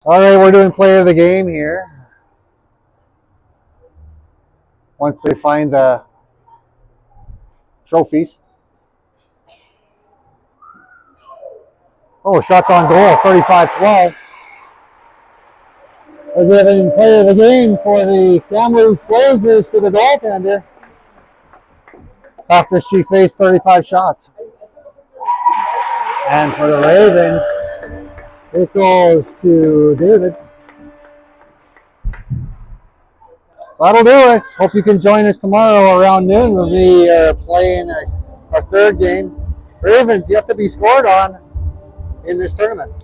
S1: All right, we're doing player of the game here. Once they find the trophies. Oh, shots on goal, 35-12. We're giving player of the game for the Kamloops Blazers to the goaltender after she faced 35 shots. And for the Ravens, it goes to David. That'll do it. Hope you can join us tomorrow around noon when we are playing our third game. Ravens yet to be scored on in this tournament.